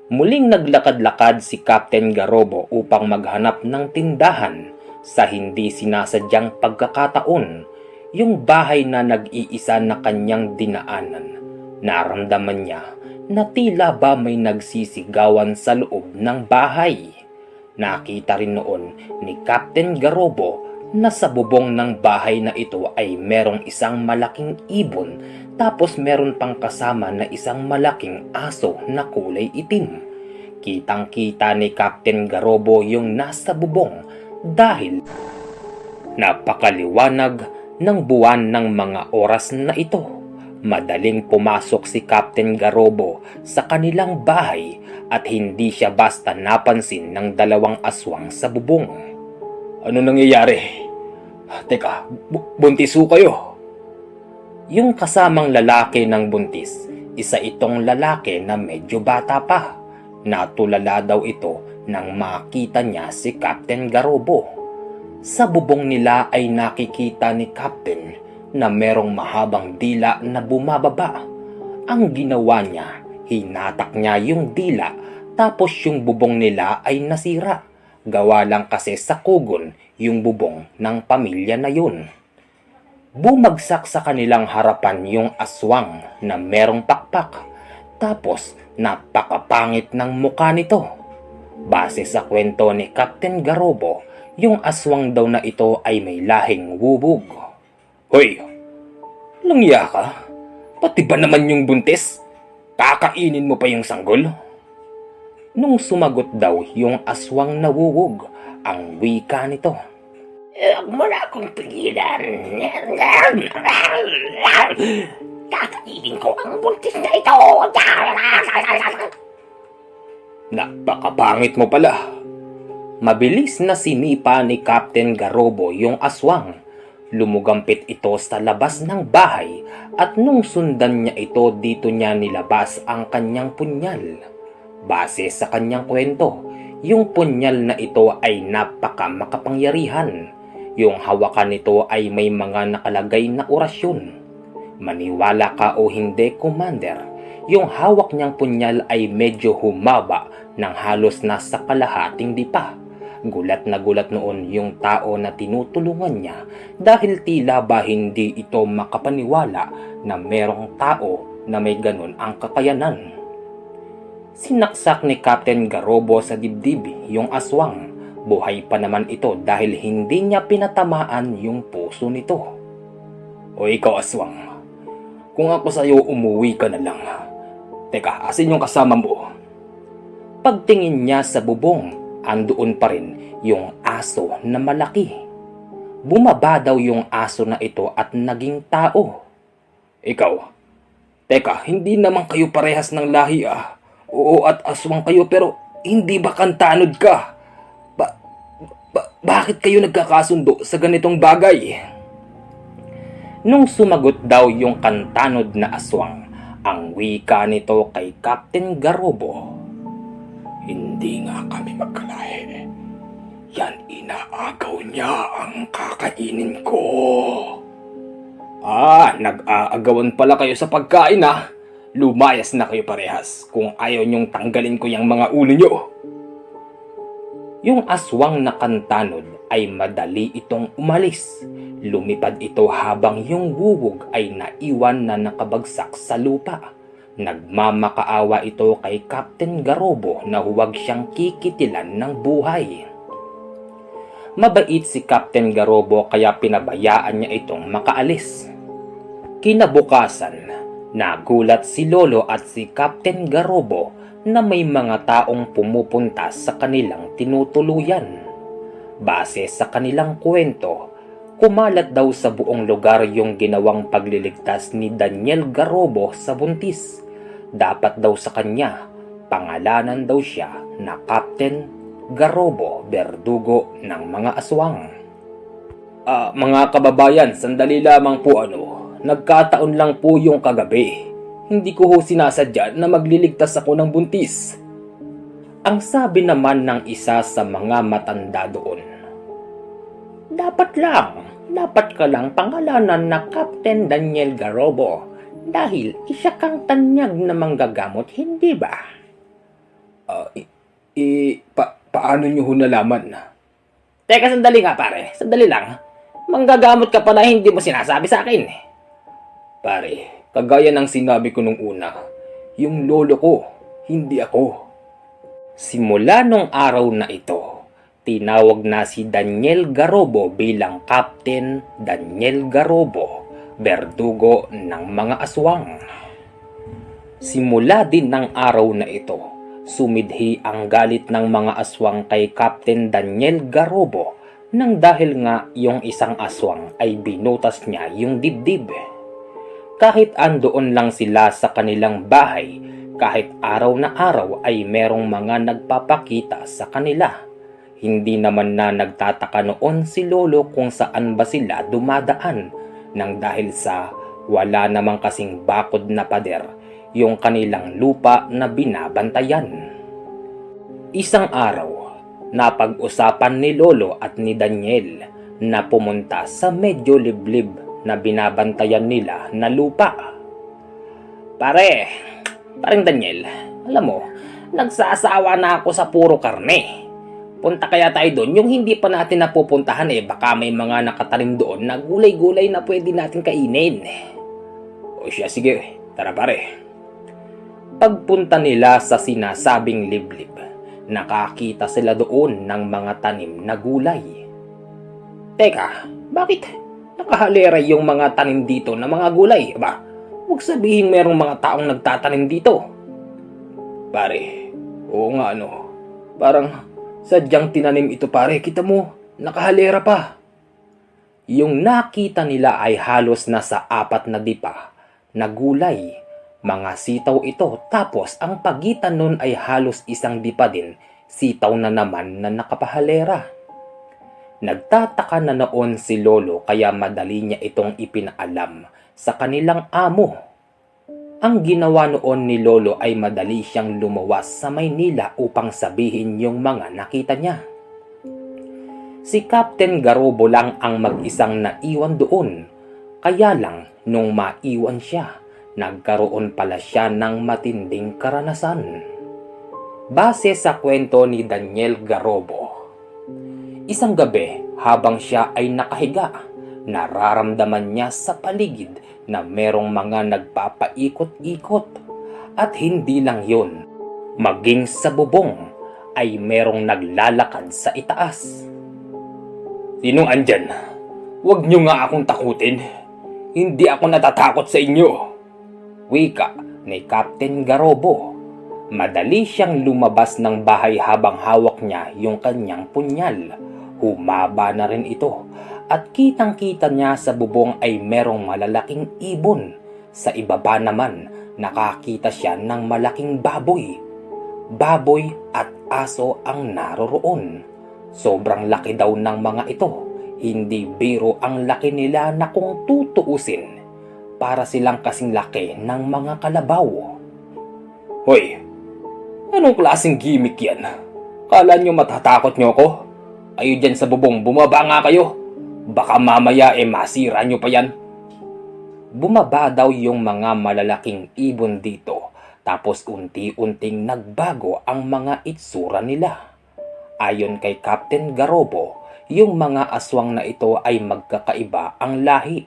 Muling naglakad-lakad si Captain Garobo upang maghanap ng tindahan sa hindi sinasadyang pagkakataon. Yung bahay na nag-iisa na kanyang dinaanan, naramdaman niya na tila ba may nagsisigawan sa loob ng bahay. Nakita rin noon ni Captain Garobo na sa bubong ng bahay na ito ay merong isang malaking ibon, tapos meron pang kasama na isang malaking aso na kulay itim. Kitang-kita ni Captain Garobo yung nasa bubong dahil napakaliwanag ng buwan ng mga oras na ito. Madaling pumasok si Captain Garobo sa kanilang bahay at hindi siya basta napansin ng dalawang aswang sa bubong. Ano nangyayari? Teka, buntis ho kayo? Yung kasamang lalaki ng buntis, isa itong lalaki na medyo bata pa. Natulala daw ito nang makita niya si Captain Garobo. Sa bubong nila ay nakikita ni Captain na merong mahabang dila na bumababa. Ang ginawa niya, hinatak niya yung dila, tapos yung bubong nila ay nasira. Gawa lang kasi sa kugon yung bubong ng pamilya na yun. Bumagsak sa kanilang harapan yung aswang na merong pakpak. Tapos napakapangit ng mukha nito. Base sa kwento ni Captain Garobo, yung aswang daw na ito ay may lahing wubog. Hoy, langya ka? Pati ba naman yung buntis? Kakainin mo pa yung sanggol? Nung sumagot daw yung aswang nawuwog, ang wika nito. Huwag mo na akong pigilan. Kakainin ko ang buntis na ito. Napakapangit mo pala. Mabilis na sinipa ni Captain Garobo yung aswang. Lumugampit ito sa labas ng bahay at nung sundan niya ito, dito niya nilabas ang kanyang punyal. Base sa kanyang kwento, yung punyal na ito ay napaka makapangyarihan. Yung hawakan nito ay may mga nakalagay na orasyon. Maniwala ka o hindi, Commander, yung hawak niyang punyal ay medyo humaba ng halos nasa kalahating dipa. Gulat na gulat noon yung tao na tinutulungan niya dahil tila ba hindi ito makapaniwala na merong tao na may ganun ang kakayanan. Sinaksak ni Captain Garobo sa dibdib yung aswang. Buhay pa naman ito dahil hindi niya pinatamaan yung puso nito. O ikaw aswang, kung ako sa'yo umuwi ka na lang. Teka, asin yung kasama mo? Pagtingin niya sa bubong, andoon pa rin yung aso na malaki. Bumaba daw yung aso na ito at naging tao. Ikaw, teka, hindi naman kayo parehas ng lahi Oo, at aswang kayo, pero hindi ba kantanod ka? Bakit kayo nagkakasundo sa ganitong bagay? Nung sumagot daw yung kantanod na aswang, ang wika nito kay Captain Garobo. Hindi nga kami magkalahi. Yan, inaagaw niya ang kakainin ko. Nag-aagawan pala kayo sa pagkain Lumayas na kayo parehas kung ayaw niyong tanggalin ko yung mga ulo niyo. Yung aswang na kantanod ay madali itong umalis. Lumipad ito habang yung wuwog ay naiwan na nakabagsak sa lupa. Nagmamakaawa ito kay Captain Garobo na huwag siyang kikitilan ng buhay. Mabait si Captain Garobo kaya pinabayaan niya itong makaalis. Kinabukasan, nagulat si Lolo at si Captain Garobo na may mga taong pumupunta sa kanilang tinutuluyan. Base sa kanilang kwento, kumalat daw sa buong lugar yung ginawang pagliligtas ni Daniel Garobo sa buntis. Dapat daw sa kanya, pangalanan daw siya na Captain Garobo, berdugo ng mga aswang. Mga kababayan, sandali lamang po Nagkataon lang po yung kagabi. Hindi ko ho sinasadya na magliligtas ako ng buntis. Ang sabi naman ng isa sa mga matanda doon. Dapat ka lang pangalanan na Captain Daniel Garobo dahil isa kang tanyag na manggagamot, hindi ba? Paano nyo ho nalaman? Teka, sandali nga pare, sandali lang. Manggagamot ka pala, hindi mo sinasabi sa akin. Pare, kagaya ng sinabi ko nung una, yung lolo ko, hindi ako. Simula nung araw na ito, tinawag na si Daniel Garobo bilang Captain Daniel Garobo, berdugo ng mga aswang. Simula din ng araw na ito, sumidhi ang galit ng mga aswang kay Captain Daniel Garobo nang dahil nga yung isang aswang ay binutas niya yung dibdib. Kahit andoon lang sila sa kanilang bahay, kahit araw na araw ay merong mga nagpapakita sa kanila. Hindi naman na nagtataka noon si Lolo kung saan ba sila dumadaan nang dahil sa wala namang kasing bakod na pader yung kanilang lupa na binabantayan. Isang araw, napag-usapan ni Lolo at ni Daniel na pumunta sa medyo liblib na binabantayan nila na lupa. Parang Daniel, alam mo, nagsasawa na ako sa puro karne. Punta kaya tayo doon, yung hindi pa natin napupuntahan baka may mga nakatanim doon na gulay-gulay na pwede natin kainin. O siya, sige, tara pare. Pagpunta nila sa sinasabing liblib, nakakita sila doon ng mga tanim na gulay. Teka, bakit nakahalera yung mga tanim dito na mga gulay? Huwag sabihin merong mga taong nagtatanim dito. Pare, oo nga parang sadyang tinanim ito pare, kita mo, nakahalera pa. Yung nakita nila ay halos nasa 4 na dipa na gulay. Mga sitaw ito, tapos ang pagitan nun ay halos 1 dipa din, sitaw na naman na nakapahalera. Nagtataka na noon si Lolo kaya madali niya itong ipinaalam sa kanilang amo. Ang ginawa noon ni Lolo ay madali siyang lumuwas sa Maynila upang sabihin yung mga nakita niya. Si Captain Garobo lang ang mag-isang naiwan doon, kaya lang nung maiwan siya, nagkaroon pala siya ng matinding karanasan. Base sa kwento ni Daniel Garobo, isang gabi habang siya ay nakahiga, nararamdaman niya sa paligid na merong mga nagpapaikot-ikot. At hindi lang yun, maging sa bubong ay merong naglalakad sa itaas. Sinong andyan? Huwag niyo nga akong takutin. Hindi ako natatakot sa inyo. Wika ni Captain Garobo. Madali siyang lumabas ng bahay habang hawak niya yung kanyang punyal. Humaba na rin ito at kitang-kita niya sa bubong ay merong malalaking ibon. Sa ibaba naman, nakakita siya ng malaking baboy. Baboy at aso ang naroroon. Sobrang laki daw ng mga ito. Hindi biro ang laki nila na kung tutuusin. Para silang kasing laki ng mga kalabaw. Hoy, anong klaseng gimmick yan? Kala nyo matatakot nyo ako? Kayo dyan sa bubong, bumaba nga kayo. Baka mamaya masira nyo pa yan. Bumaba daw yung mga malalaking ibon dito, tapos unti-unting nagbago ang mga itsura nila. Ayon kay Captain Garobo, yung mga aswang na ito ay magkakaiba ang lahi.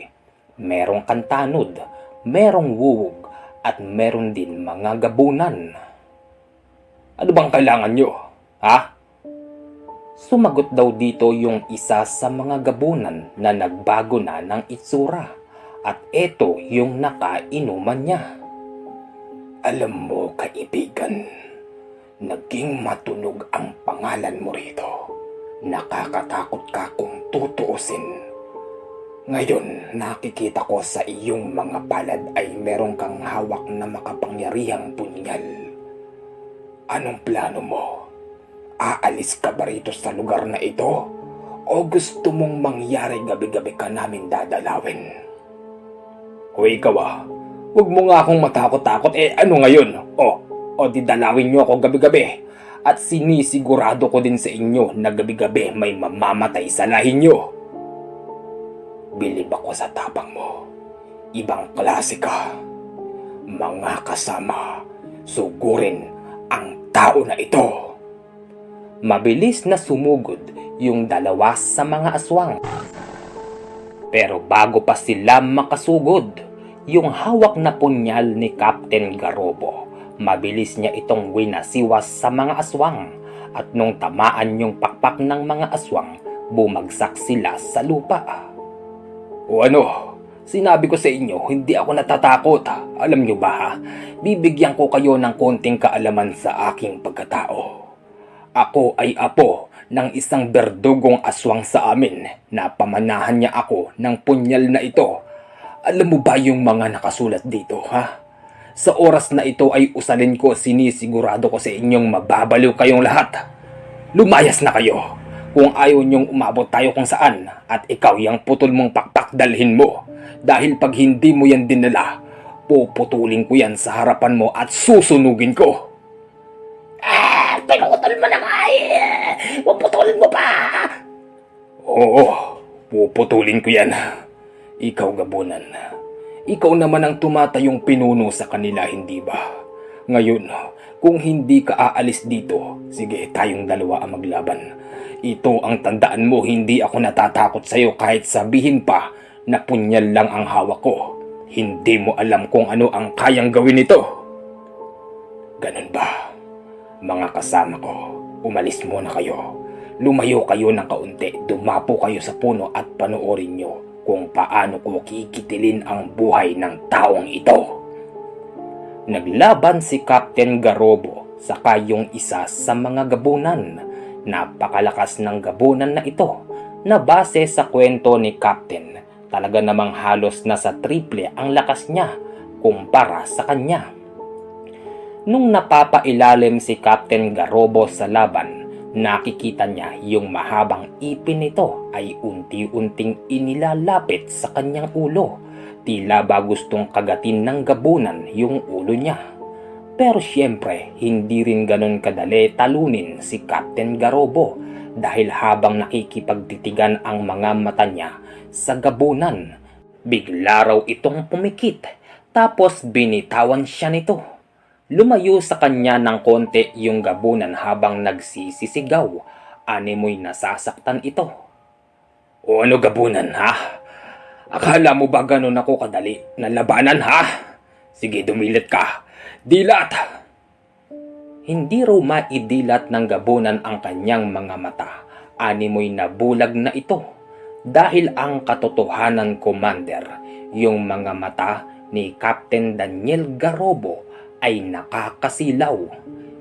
Merong kantanod, merong wuwog, at meron din mga gabunan. Ano bang kailangan nyo? Ha? Sumagot daw dito yung isa sa mga gabunan na nagbago na ng itsura at eto yung nakainuman niya. Alam mo, kaibigan, naging matunog ang pangalan mo rito. Nakakatakot ka kung tutuusin. Ngayon, nakikita ko sa iyong mga palad ay meron kang hawak na makapangyarihang punyal. Anong plano mo? Aalis ka ba rito sa lugar na ito? O gusto mong mangyari gabi-gabi ka namin dadalawin? Hoy ikaw huwag mo nga akong matakot-takot ano ngayon? O di dalawin nyo ako gabi-gabi. At sinisigurado ko din sa inyo na gabi-gabi may mamamatay sa lahi nyo. Bilib ako sa tapang mo. Ibang klase ka. Mga kasama, sugurin ang tao na ito. Mabilis na sumugod yung dalawa sa mga aswang. Pero bago pa sila makasugod, yung hawak na punyal ni Captain Garobo, mabilis niya itong winasiwas sa mga aswang at nung tamaan yung pakpak ng mga aswang, bumagsak sila sa lupa. O ano, sinabi ko sa inyo, hindi ako natatakot. Alam nyo ba bibigyan ko kayo ng konting kaalaman sa aking pagkatao. Ako ay apo ng isang berdugong aswang sa amin na pamanahan niya ako ng punyal na ito. Alam mo ba yung mga nakasulat dito, Sa oras na ito ay usalin ko, sinisigurado ko sa inyong mababaliw kayong lahat. Lumayas na kayo. Kung ayaw niyong umabot tayo kung saan at ikaw yung putol mong pakpak dalhin mo. Dahil pag hindi mo yan dinala, puputulin ko yan sa harapan mo at susunugin ko. Pinukutol mo na nga Puputulin mo pa. Oo, puputulin ko yan. Ikaw, gabunan. Ikaw naman ang tumatayong pinuno sa kanila, hindi ba? Ngayon, kung hindi ka aalis dito, sige, tayong dalawa ang maglaban. Ito ang tandaan mo, hindi ako natatakot sa'yo kahit sabihin pa na punyal lang ang hawak ko. Hindi mo alam kung ano ang kayang gawin nito. Ganun ba? Mga kasama ko, umalis muna kayo. Lumayo kayo ng kaunti, dumapo kayo sa puno at panoorin nyo kung paano ko kikitilin ang buhay ng taong ito. Naglaban si Captain Garobo saka yung isa sa mga gabunan. Napakalakas ng gabunan na ito na base sa kwento ni Captain. Talaga namang halos nasa triple ang lakas niya kumpara sa kanya. Nung napapailalim si Captain Garobo sa laban, nakikita niya yung mahabang ipin nito ay unti-unting inilalapit sa kanyang ulo. Tila ba gustong kagatin ng gabunan yung ulo niya. Pero siyempre, hindi rin ganun kadali talunin si Captain Garobo dahil habang nakikipagtitigan ang mga mata niya sa gabunan, bigla raw itong pumikit tapos binitawan siya nito. Lumayo sa kanya ng konti yung gabunan habang nagsisisigaw. Animoy nasasaktan ito. O ano gabunan, Akala mo ba ganun ako kadali na labanan, Sige, dumilit ka. Dilat! Hindi raw maidilat ng gabunan ang kanyang mga mata. Animoy nabulag na ito. Dahil ang katotohanan, Commander, yung mga mata ni Captain Daniel Garobo ay nakakasilaw.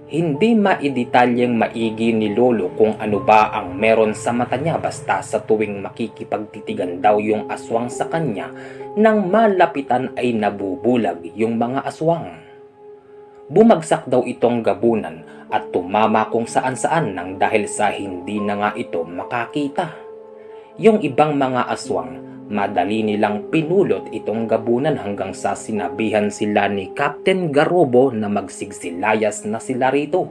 Hindi maidetalyeng maigi ni Lolo kung ano ba ang meron sa mata niya basta sa tuwing makikipagtitigan daw yung aswang sa kanya nang malapitan ay nabubulag yung mga aswang. Bumagsak daw itong gabunan at tumama kung saan-saan nang dahil sa hindi na nga ito makakita. Yung ibang mga aswang, madali nilang pinulot itong gabunan hanggang sa sinabihan sila ni Captain Garobo na magsigsilayas na sila rito.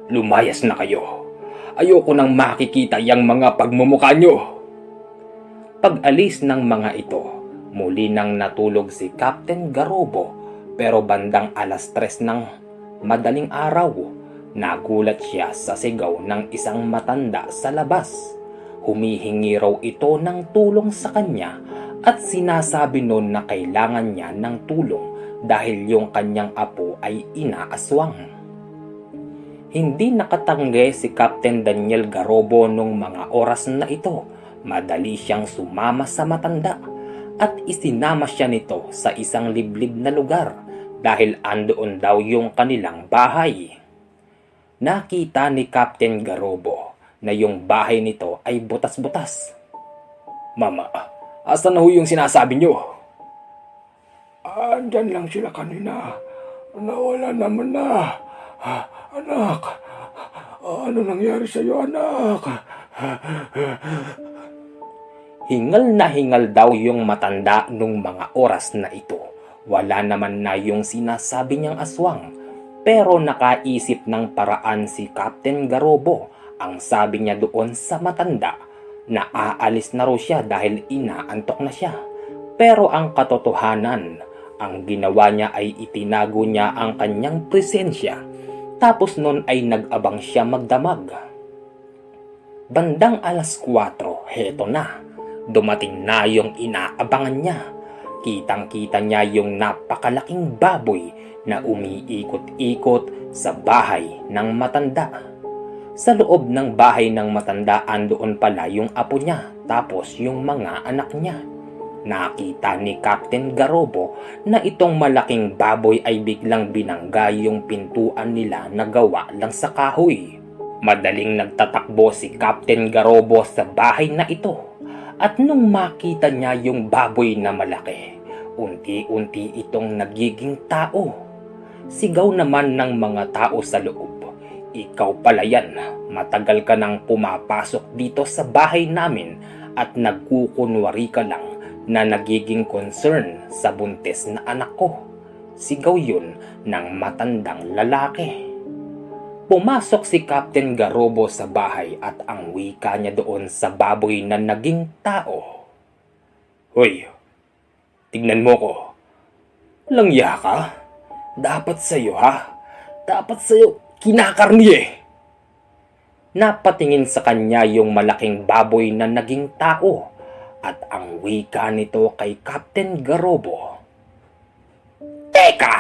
Lumayas na kayo. Ayoko nang makikita yung mga pagmumukha nyo. Pag-alis ng mga ito, muli nang natulog si Captain Garobo pero bandang 3:00 ng madaling araw, nagulat siya sa sigaw ng isang matanda sa labas. Humihingi raw ito ng tulong sa kanya at sinasabi noon na kailangan niya ng tulong dahil yung kanyang apo ay inaaswang. Hindi nakatanggi si Captain Daniel Garobo nung mga oras na ito. Madali siyang sumama sa matanda at isinama siya nito sa isang liblib na lugar dahil andoon daw yung kanilang bahay. Nakita ni Captain Garobo na yung bahay nito ay butas-butas. Mama, asan na ho yung sinasabi nyo? Andyan lang sila kanina. Nawala naman na. Anak, ano nangyari sa'yo, anak? Hingal na hingal daw yung matanda nung mga oras na ito. Wala naman na yung sinasabi niyang aswang. Pero nakaisip ng paraan si Captain Garobo. Ang sabi niya doon sa matanda na aalis na raw siya dahil inaantok na siya. Pero ang katotohanan, ang ginawa niya ay itinago niya ang kanyang presensya. Tapos nun ay nag-abang siya magdamag. Bandang alas 4, heto na. Dumating na yung inaabangan niya. Kitang-kita niya yung napakalaking baboy na umiikot-ikot sa bahay ng matanda. Sa loob ng bahay ng matanda andoon pala yung apo niya tapos yung mga anak niya. Nakita ni Captain Garobo na itong malaking baboy ay biglang binangga yung pintuan nila na gawa lang sa kahoy. Madaling nagtatakbo si Captain Garobo sa bahay na ito. At nung makita niya yung baboy na malaki, unti-unti itong nagiging tao. Sigaw naman ng mga tao sa loob, "Ikaw pala yan, matagal ka nang pumapasok dito sa bahay namin at nagkukunwari ka lang na nagiging concern sa buntis na anak ko." Sigaw yun ng matandang lalaki. Pumasok si Captain Garobo sa bahay at ang wika niya doon sa baboy na naging tao. Hoy, tignan mo ko. Langya ka? Dapat sa'yo ha? Dapat sa'yo kinakarni eh. Napatingin sa kanya yung malaking baboy na naging tao at ang wika nito kay Captain Garobo. "Teka!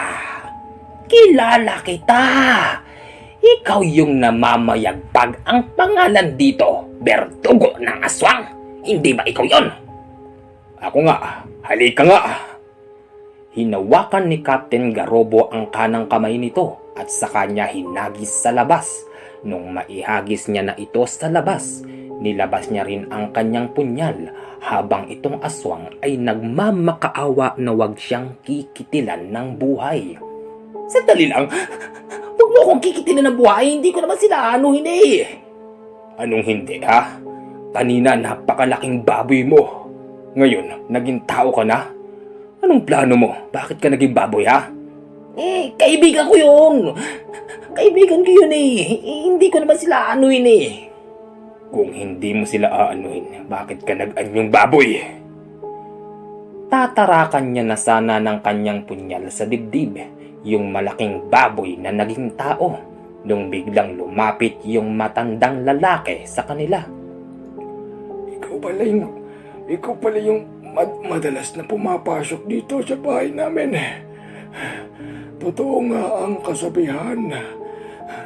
Kilala kita! Ikaw yung namamayagpag ang pangalan dito, Bertugo ng Aswang. Hindi ba ikaw yon?" Ako nga, halika nga. Hinawakan ni Captain Garobo ang kanang kamay nito at sa kanya hinagis sa labas. Nung maihagis niya na ito sa labas, nilabas niya rin ang kanyang punyal habang itong aswang ay nagmamakaawa na wag siyang kikitilan ng buhay. Sandali lang. Huwag mo akong kikitilan ng buhay. Hindi ko naman sila anuhin eh. Anong hindi ha? Kanina napakalaking baboy mo. Ngayon, naging tao ka na? Anong plano mo? Bakit ka naging baboy ha? Kaibigan ko yun. Kaibigan ko yun eh. Hindi ko naman sila anuhin eh. Kung hindi mo sila aanuhin, bakit ka nag-anyong baboy? Tatarakan niya na sana ng kanyang punyal sa dibdib yung malaking baboy na naging tao nung biglang lumapit yung matandang lalaki sa kanila. Ikaw pala yung madalas na pumapasok dito sa bahay namin. Totoo nga ang kasabihan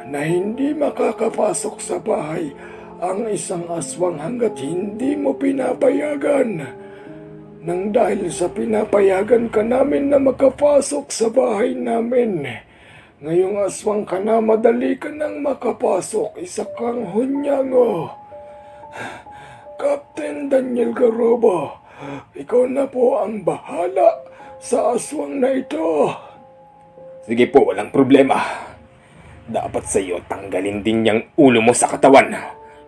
na hindi makakapasok sa bahay ang isang aswang hanggat hindi mo pinapayagan. Nang dahil sa pinapayagan ka namin na makapasok sa bahay namin, ngayong aswang ka na, madali ka nang makapasok, isa kang hunyango. Captain Daniel Garobo, ikaw na po ang bahala sa aswang na ito. Sige po, walang problema. Dapat sa iyo tanggalin din yung ulo mo sa katawan.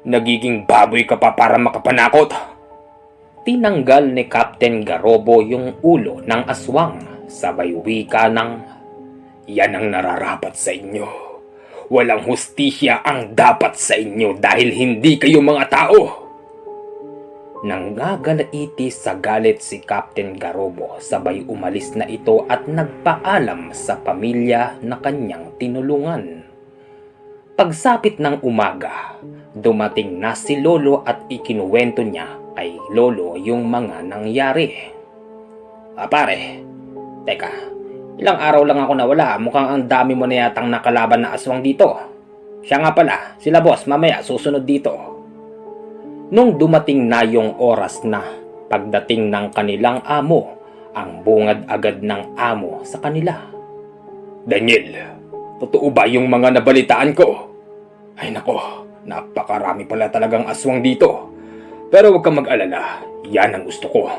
Nagiging baboy ka pa para makapanakot. Tinanggal ni Captain Garobo yung ulo ng aswang. Sabay wika ng, "Yan ang nararapat sa inyo. Walang hustisya ang dapat sa inyo dahil hindi kayo mga tao." Nanggagalaiti sa galit si Captain Garobo, sabay umalis na ito at nagpaalam sa pamilya na kanyang tinulungan. Pagsapit ng umaga, dumating na si Lolo at ikinuwento niya kay Lolo yung mga nangyari. Pare, teka, ilang araw lang ako nawala. Mukhang ang dami mo na yatang nakalaban na aswang dito. Siya nga pala, sila boss, mamaya susunod dito. Nung dumating na yung oras na pagdating ng kanilang amo, ang bungad agad ng amo sa kanila. Daniel, totoo ba yung mga nabalitaan ko? Ay nako, napakarami pala talagang aswang dito. Pero huwag kang mag-alala, yan ang gusto ko.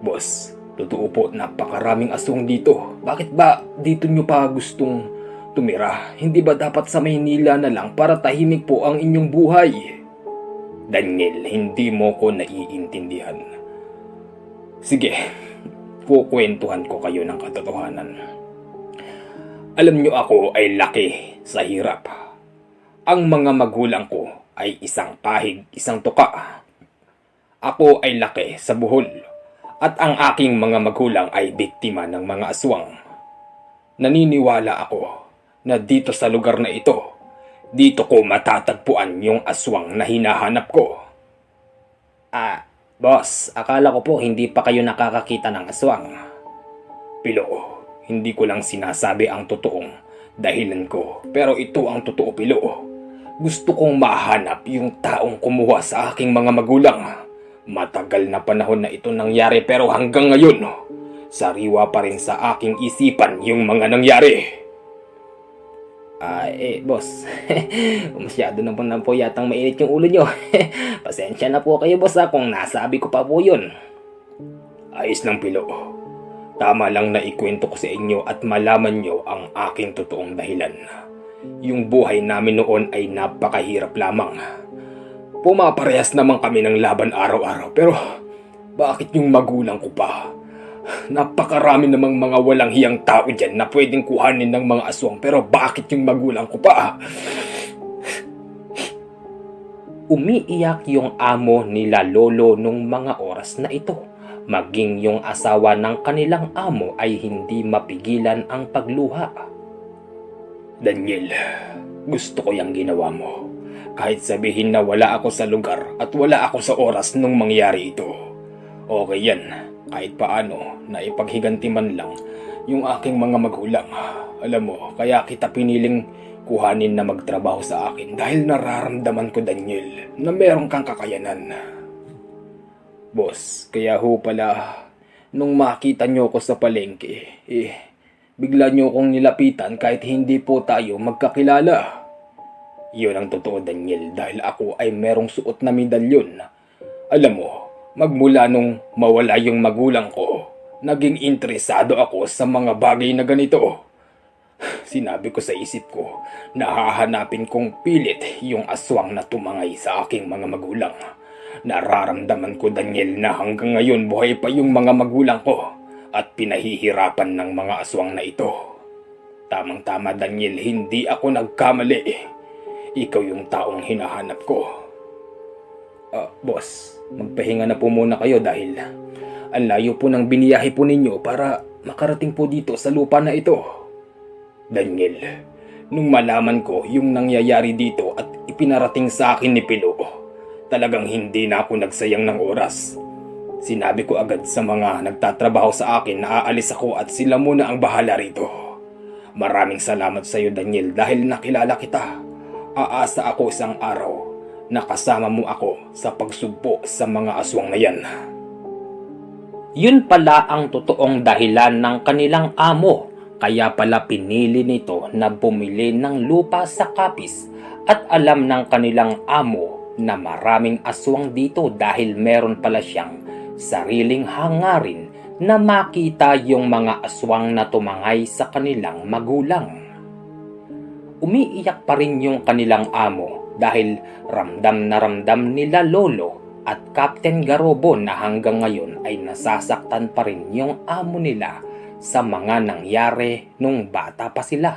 Boss, totoo po, napakaraming aswang dito. Bakit ba dito nyo pa gustong tumira? Hindi ba dapat sa Maynila na lang para tahimik po ang inyong buhay? Daniel, hindi mo ko naiintindihan. Sige, kukwentuhan ko kayo ng katotohanan. Alam nyo ako ay laki sa hirap. Ang mga magulang ko ay isang pahig, isang tuka. Ako ay laki sa buhol at ang aking mga magulang ay biktima ng mga aswang. Naniniwala ako na dito sa lugar na ito, dito ko matatagpuan yung aswang na hinahanap ko. Boss, akala ko po hindi pa kayo nakakakita ng aswang. Pilo, hindi ko lang sinasabi ang totoong dahilan ko. Pero ito ang totoo, Pilo. Gusto kong mahanap yung taong kumuha sa aking mga magulang. Matagal na panahon na ito nangyari pero hanggang ngayon, sariwa pa rin sa aking isipan yung mga nangyari. Boss, masyado na po yatang mainit yung ulo nyo. Pasensya na po kayo, boss, kung nasabi ko pa po yun. Ayos lang, Pilo. Tama lang na ikwento ko sa inyo at malaman nyo ang aking totoong dahilan. Yung buhay namin noon ay napakahirap lamang. Pumaparehas naman kami ng laban araw-araw pero bakit yung magulang ko pa? Napakarami namang mga walang hiyang tao dyan na pwedeng kuhanin ng mga aswang pero bakit yung magulang ko pa? Umiiyak yung amo nila lolo nung mga oras na ito. Maging yung asawa ng kanilang amo ay hindi mapigilan ang pagluha. Daniel, gusto ko yung ginawa mo. Kahit sabihin na wala ako sa lugar at wala ako sa oras nung mangyari ito. Okay yan, kahit paano na ipaghiganti man lang yung aking mga magulang. Alam mo, kaya kita piniling kuhanin na magtrabaho sa akin dahil nararamdaman ko, Daniel, na meron kang kakayanan. Boss, kaya ho pala, nung makita nyo ko sa palengke, bigla nyo kong nilapitan kahit hindi po tayo magkakilala. Yun ang totoo, Daniel, dahil ako ay merong suot na medalyon. Alam mo, magmula nung mawala yung magulang ko, naging interesado ako sa mga bagay na ganito. Sinabi ko sa isip ko na hahanapin kong pilit yung aswang na tumangay sa aking mga magulang. Nararamdaman ko, Daniel, na hanggang ngayon buhay pa yung mga magulang ko at pinahihirapan ng mga aswang na ito. Tamang-tama, Daniel, hindi ako nagkamali. Ikaw yung taong hinahanap ko. Boss, magpahinga na po muna kayo dahil ang layo po ng biniyahe po ninyo para makarating po dito sa lupa na ito. Daniel, nung malaman ko yung nangyayari dito at ipinarating sa akin ni Pilo, talagang hindi na ako nagsayang ng oras. Sinabi ko agad sa mga nagtatrabaho sa akin na aalis ako at sila muna ang bahala rito. Maraming salamat sa iyo, Daniel, dahil nakilala kita. Aasa ako isang araw na kasama mo ako sa pagsugpo sa mga aswang na yan. Yun pala ang totoong dahilan ng kanilang amo. Kaya pala pinili nito na bumili ng lupa sa Capiz at alam ng kanilang amo na maraming aswang dito dahil meron pala siyang sariling hangarin na makita yung mga aswang na tumangay sa kanilang magulang. Umiiyak pa rin yung kanilang amo dahil ramdam na ramdam nila Lolo at Captain Garobo na hanggang ngayon ay nasasaktan pa rin yung amo nila sa mga nangyari nung bata pa sila.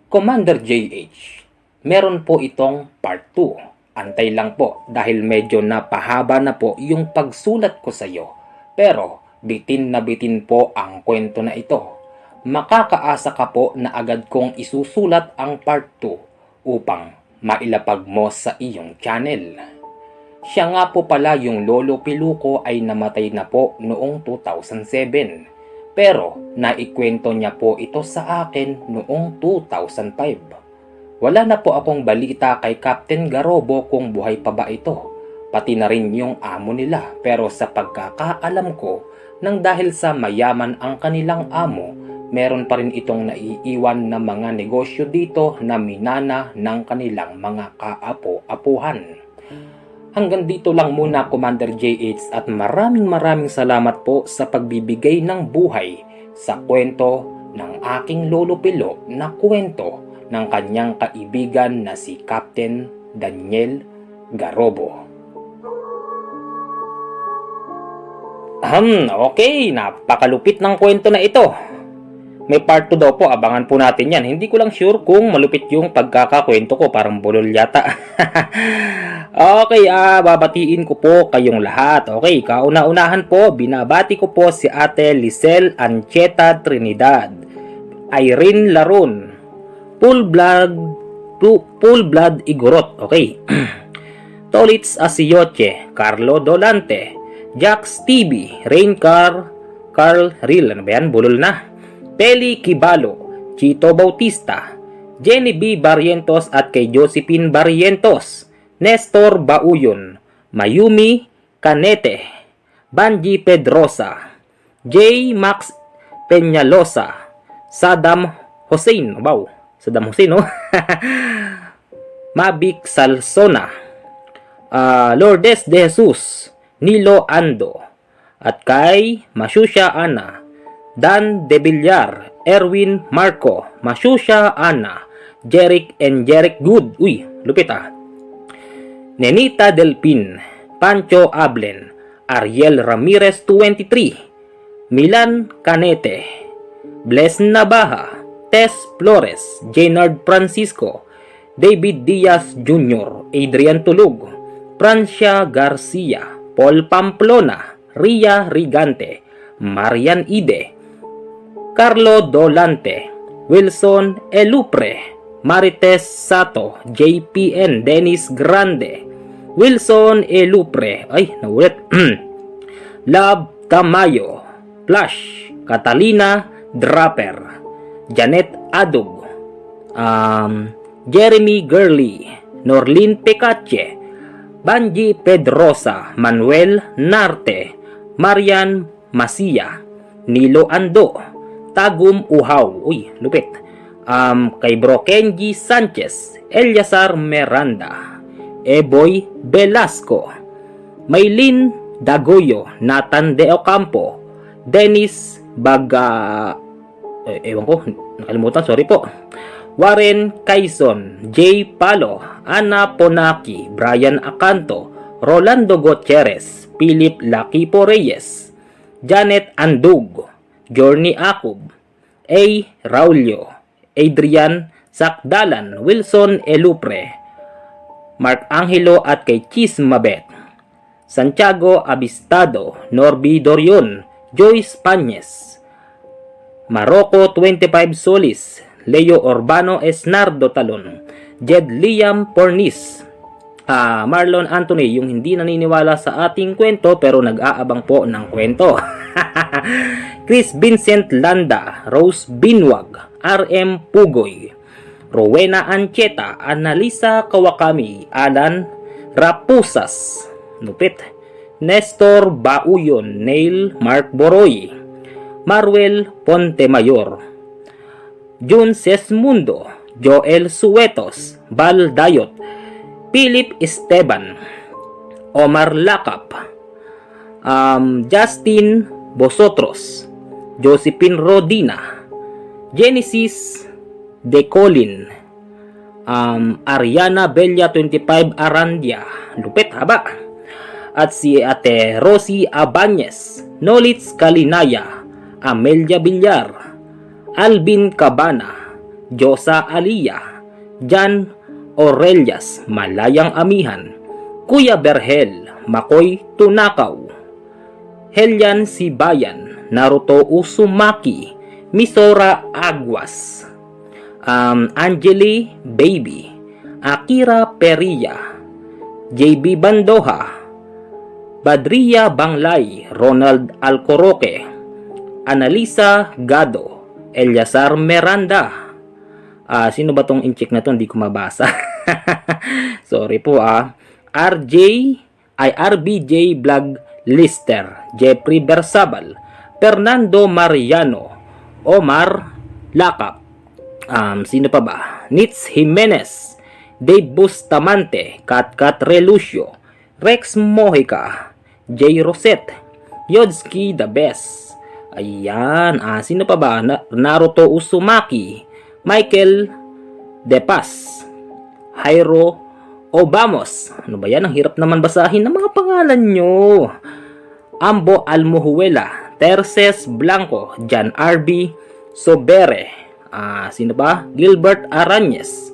Commander JH, meron po itong part 2. Antay lang po dahil medyo napahaba na po yung pagsulat ko sa iyo. Pero bitin na bitin po ang kwento na ito. Makakaasa ka po na agad kong isusulat ang part 2 upang mailapag mo sa iyong channel. Siya nga po pala yung Lolo Piluco ay namatay na po noong 2007. Pero naikwento niya po ito sa akin noong 2005. Wala na po akong balita kay Captain Garobo kung buhay pa ba ito, pati na rin yung amo nila. Pero sa pagkakaalam ko, nang dahil sa mayaman ang kanilang amo, meron pa rin itong naiiwan na mga negosyo dito na minana ng kanilang mga kaapo-apuhan. Hanggang dito lang muna, Commander JH, at maraming salamat po sa pagbibigay ng buhay sa kwento ng aking Lolo Pilo na kwento ng kanyang kaibigan na si Captain Daniel Garobo. Okay, napakalupit ng kwento na ito. May part 2 daw po, abangan po natin yan. Hindi ko lang sure kung malupit yung pagkakakwento ko, parang bulol yata. Okay, babatiin ko po kayong lahat. Okay, kauna-unahan po, binabati ko po si Ate Lisel Ancheta Trinidad, Irene Laron, Full Blood Igorot. Okay. Tolits Asioche, Carlo Dolante, Jax TV, Carl Ril, ano ba yan? Bulol na. Peli Kibalo, Chito Bautista, Jenny B. Barrientos at kay Josephine Barrientos, Nestor Bauyon, Mayumi Canete, Banji Pedrosa, J. Max Peñalosa, Saddam Hussein, wow, Saddam Hussein, no? Mabik Salsona, Lourdes de Jesus, Nilo Ando, at kay Masyusha Ana, Dan De Villar, Erwin Marco, Masyusha Ana, Jeric Good, uy, lupit Nenita Delpin, Pancho Ablen, Ariel Ramirez 23, Milan Canete, Bless Nabaha, Tess Flores, Jaynard Francisco, David Diaz Jr., Adrian Tulug, Francia Garcia, Paul Pamplona, Ria Rigante, Marian Ide, Carlo Dolante, Wilson Elupre, Marites Sato, JPN, Dennis Grande, Wilson Elupre, ay, naulit, Love Tamayo, Flash, Catalina Draper, Janet Adug, Jeremy Gurley, Norlin Pecache, Banji Pedrosa, Manuel Narte, Marian Masia, Nilo Ando, Tagum Uhaw, uy, lupit, kay Bro Kenji Sanchez, Eliazar Miranda, Eboy Velasco, Maylin Dagoyo, Nathan De Ocampo, Dennis ewan ko, nakalimutan, sorry po, Warren Quezon, J. Palo, Ana Ponaki, Brian Acanto, Rolando Gutierrez, Philip Laquipo Reyes, Janet Andug, Journey Acob, A. Raulio, Adrian Sakdalan, Wilson Elupre, Mark Angelo at kay Chis Mabet, Santiago Abistado, Norby Dorion, Joyce Pañez, Marocco 25 Solis, Leo Urbano Esnardo Talon, Jed Liam Pornis, Marlon Anthony, yung hindi naniniwala sa ating kwento pero nag-aabang po ng kwento. Chris Vincent Landa, Rose Binwag, RM Pugoy, Rowena Ancheta, Annalisa Kawakami, Alan Rapusas, lupit, Nestor Bauyon, Neil Mark Boroy, Marwel Pontemayor, Jun Sesmundo, Joel Suetos, Bal Dayot, Philip Esteban, Omar Lakap, Justin Bosotros, Josephine Rodina, Genesis Decolin, Ariana Bella 25 Arandia, lupit haba, at si Ate Rosie Abanez, Nolitz Kalinaya, Amelia Villar, Alvin Cabana, Josa Alia, Jan Aurelias, Malayang Amihan, Kuya Berhel, Makoy Tunakaw, Helian Sibayan, Naruto Uzumaki, Misora Aguas, Angeli Baby, Akira Peria, JB Bandoha, Badria Banglay, Ronald Alcoroque, Analisa Gado, Eliazar Miranda. Sino ba tong incheck na to? Hindi ko mabasa. Sorry po RBJ Vlog Lister, Jeffrey Bersabal, Fernando Mariano, Omar Lakap, sino pa ba? Nitz Jimenez, Dave Bustamante, Katkat Relucio, Rex Mojica, J. Rosette, Yodsky the Best. Ayan, sino pa ba? Naruto Uzumaki, Michael De Paz, Jairo Obamos. Ano ba yan? Ang hirap naman basahin ng mga pangalan nyo. Ambo Almohuela, Terces Blanco, Jan RB Sobere. Sino ba? Gilbert Arañez,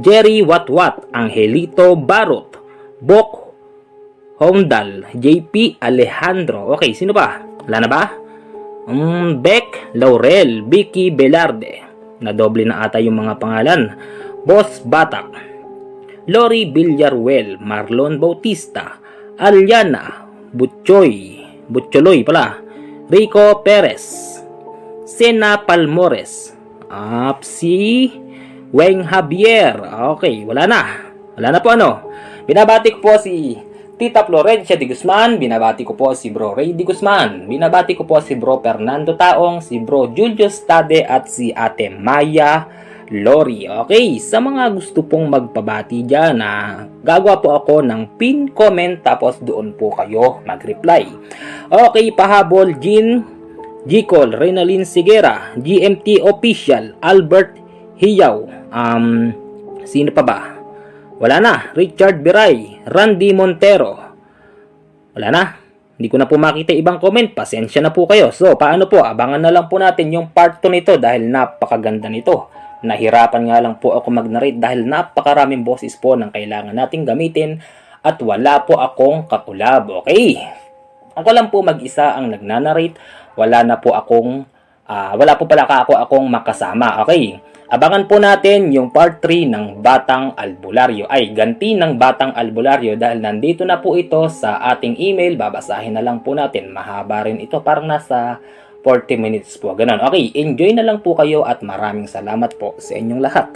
Jerry Watwat, Angelito Barot, Bok Homdal, JP Alejandro. Okay, sino ba? Wala na ba? Beck Laurel, Vicky Velarde. Nadoble na ata yung mga pangalan. Boss Batak, Lori Villaruel, Marlon Bautista, Aliana Butcholoy pala, Rico Perez, Sena Palmores, si Weng Javier. Okay, wala na po binabati ko po si Tita Florencia de Guzman, binabati ko po si Bro Ray de Guzman, binabati ko po si Bro Fernando Taong, si Bro Julius Tade at si Ate Maya Lori. Okay, sa mga gusto pong magpabati dyan, gagawa po ako ng pin comment tapos doon po kayo mag-reply. Okay, pahabol Jean Gicol, Reynalyn Sigera, GMT Official, Albert Hiyaw, sino pa ba? Wala na. Richard Biray, Randy Montero. Wala na. Hindi ko na po makita ibang comment. Pasensya na po kayo. So, paano po? Abangan na lang po natin yung part 2 nito dahil napakaganda nito. Nahirapan nga lang po ako mag-narrate dahil napakaraming boses po ng kailangan nating gamitin at wala po akong kakulab. Okay? Ako lang po mag-isa ang nagnanarrate. Wala po pala akong makasama. Okay? Abangan po natin yung part 3 ng Batang Albularyo. Ganti ng Batang Albularyo dahil nandito na po ito sa ating email. Babasahin na lang po natin. Mahaba rin ito. Parang nasa 40 minutes po. Ganon. Okay, enjoy na lang po kayo at maraming salamat po sa inyong lahat.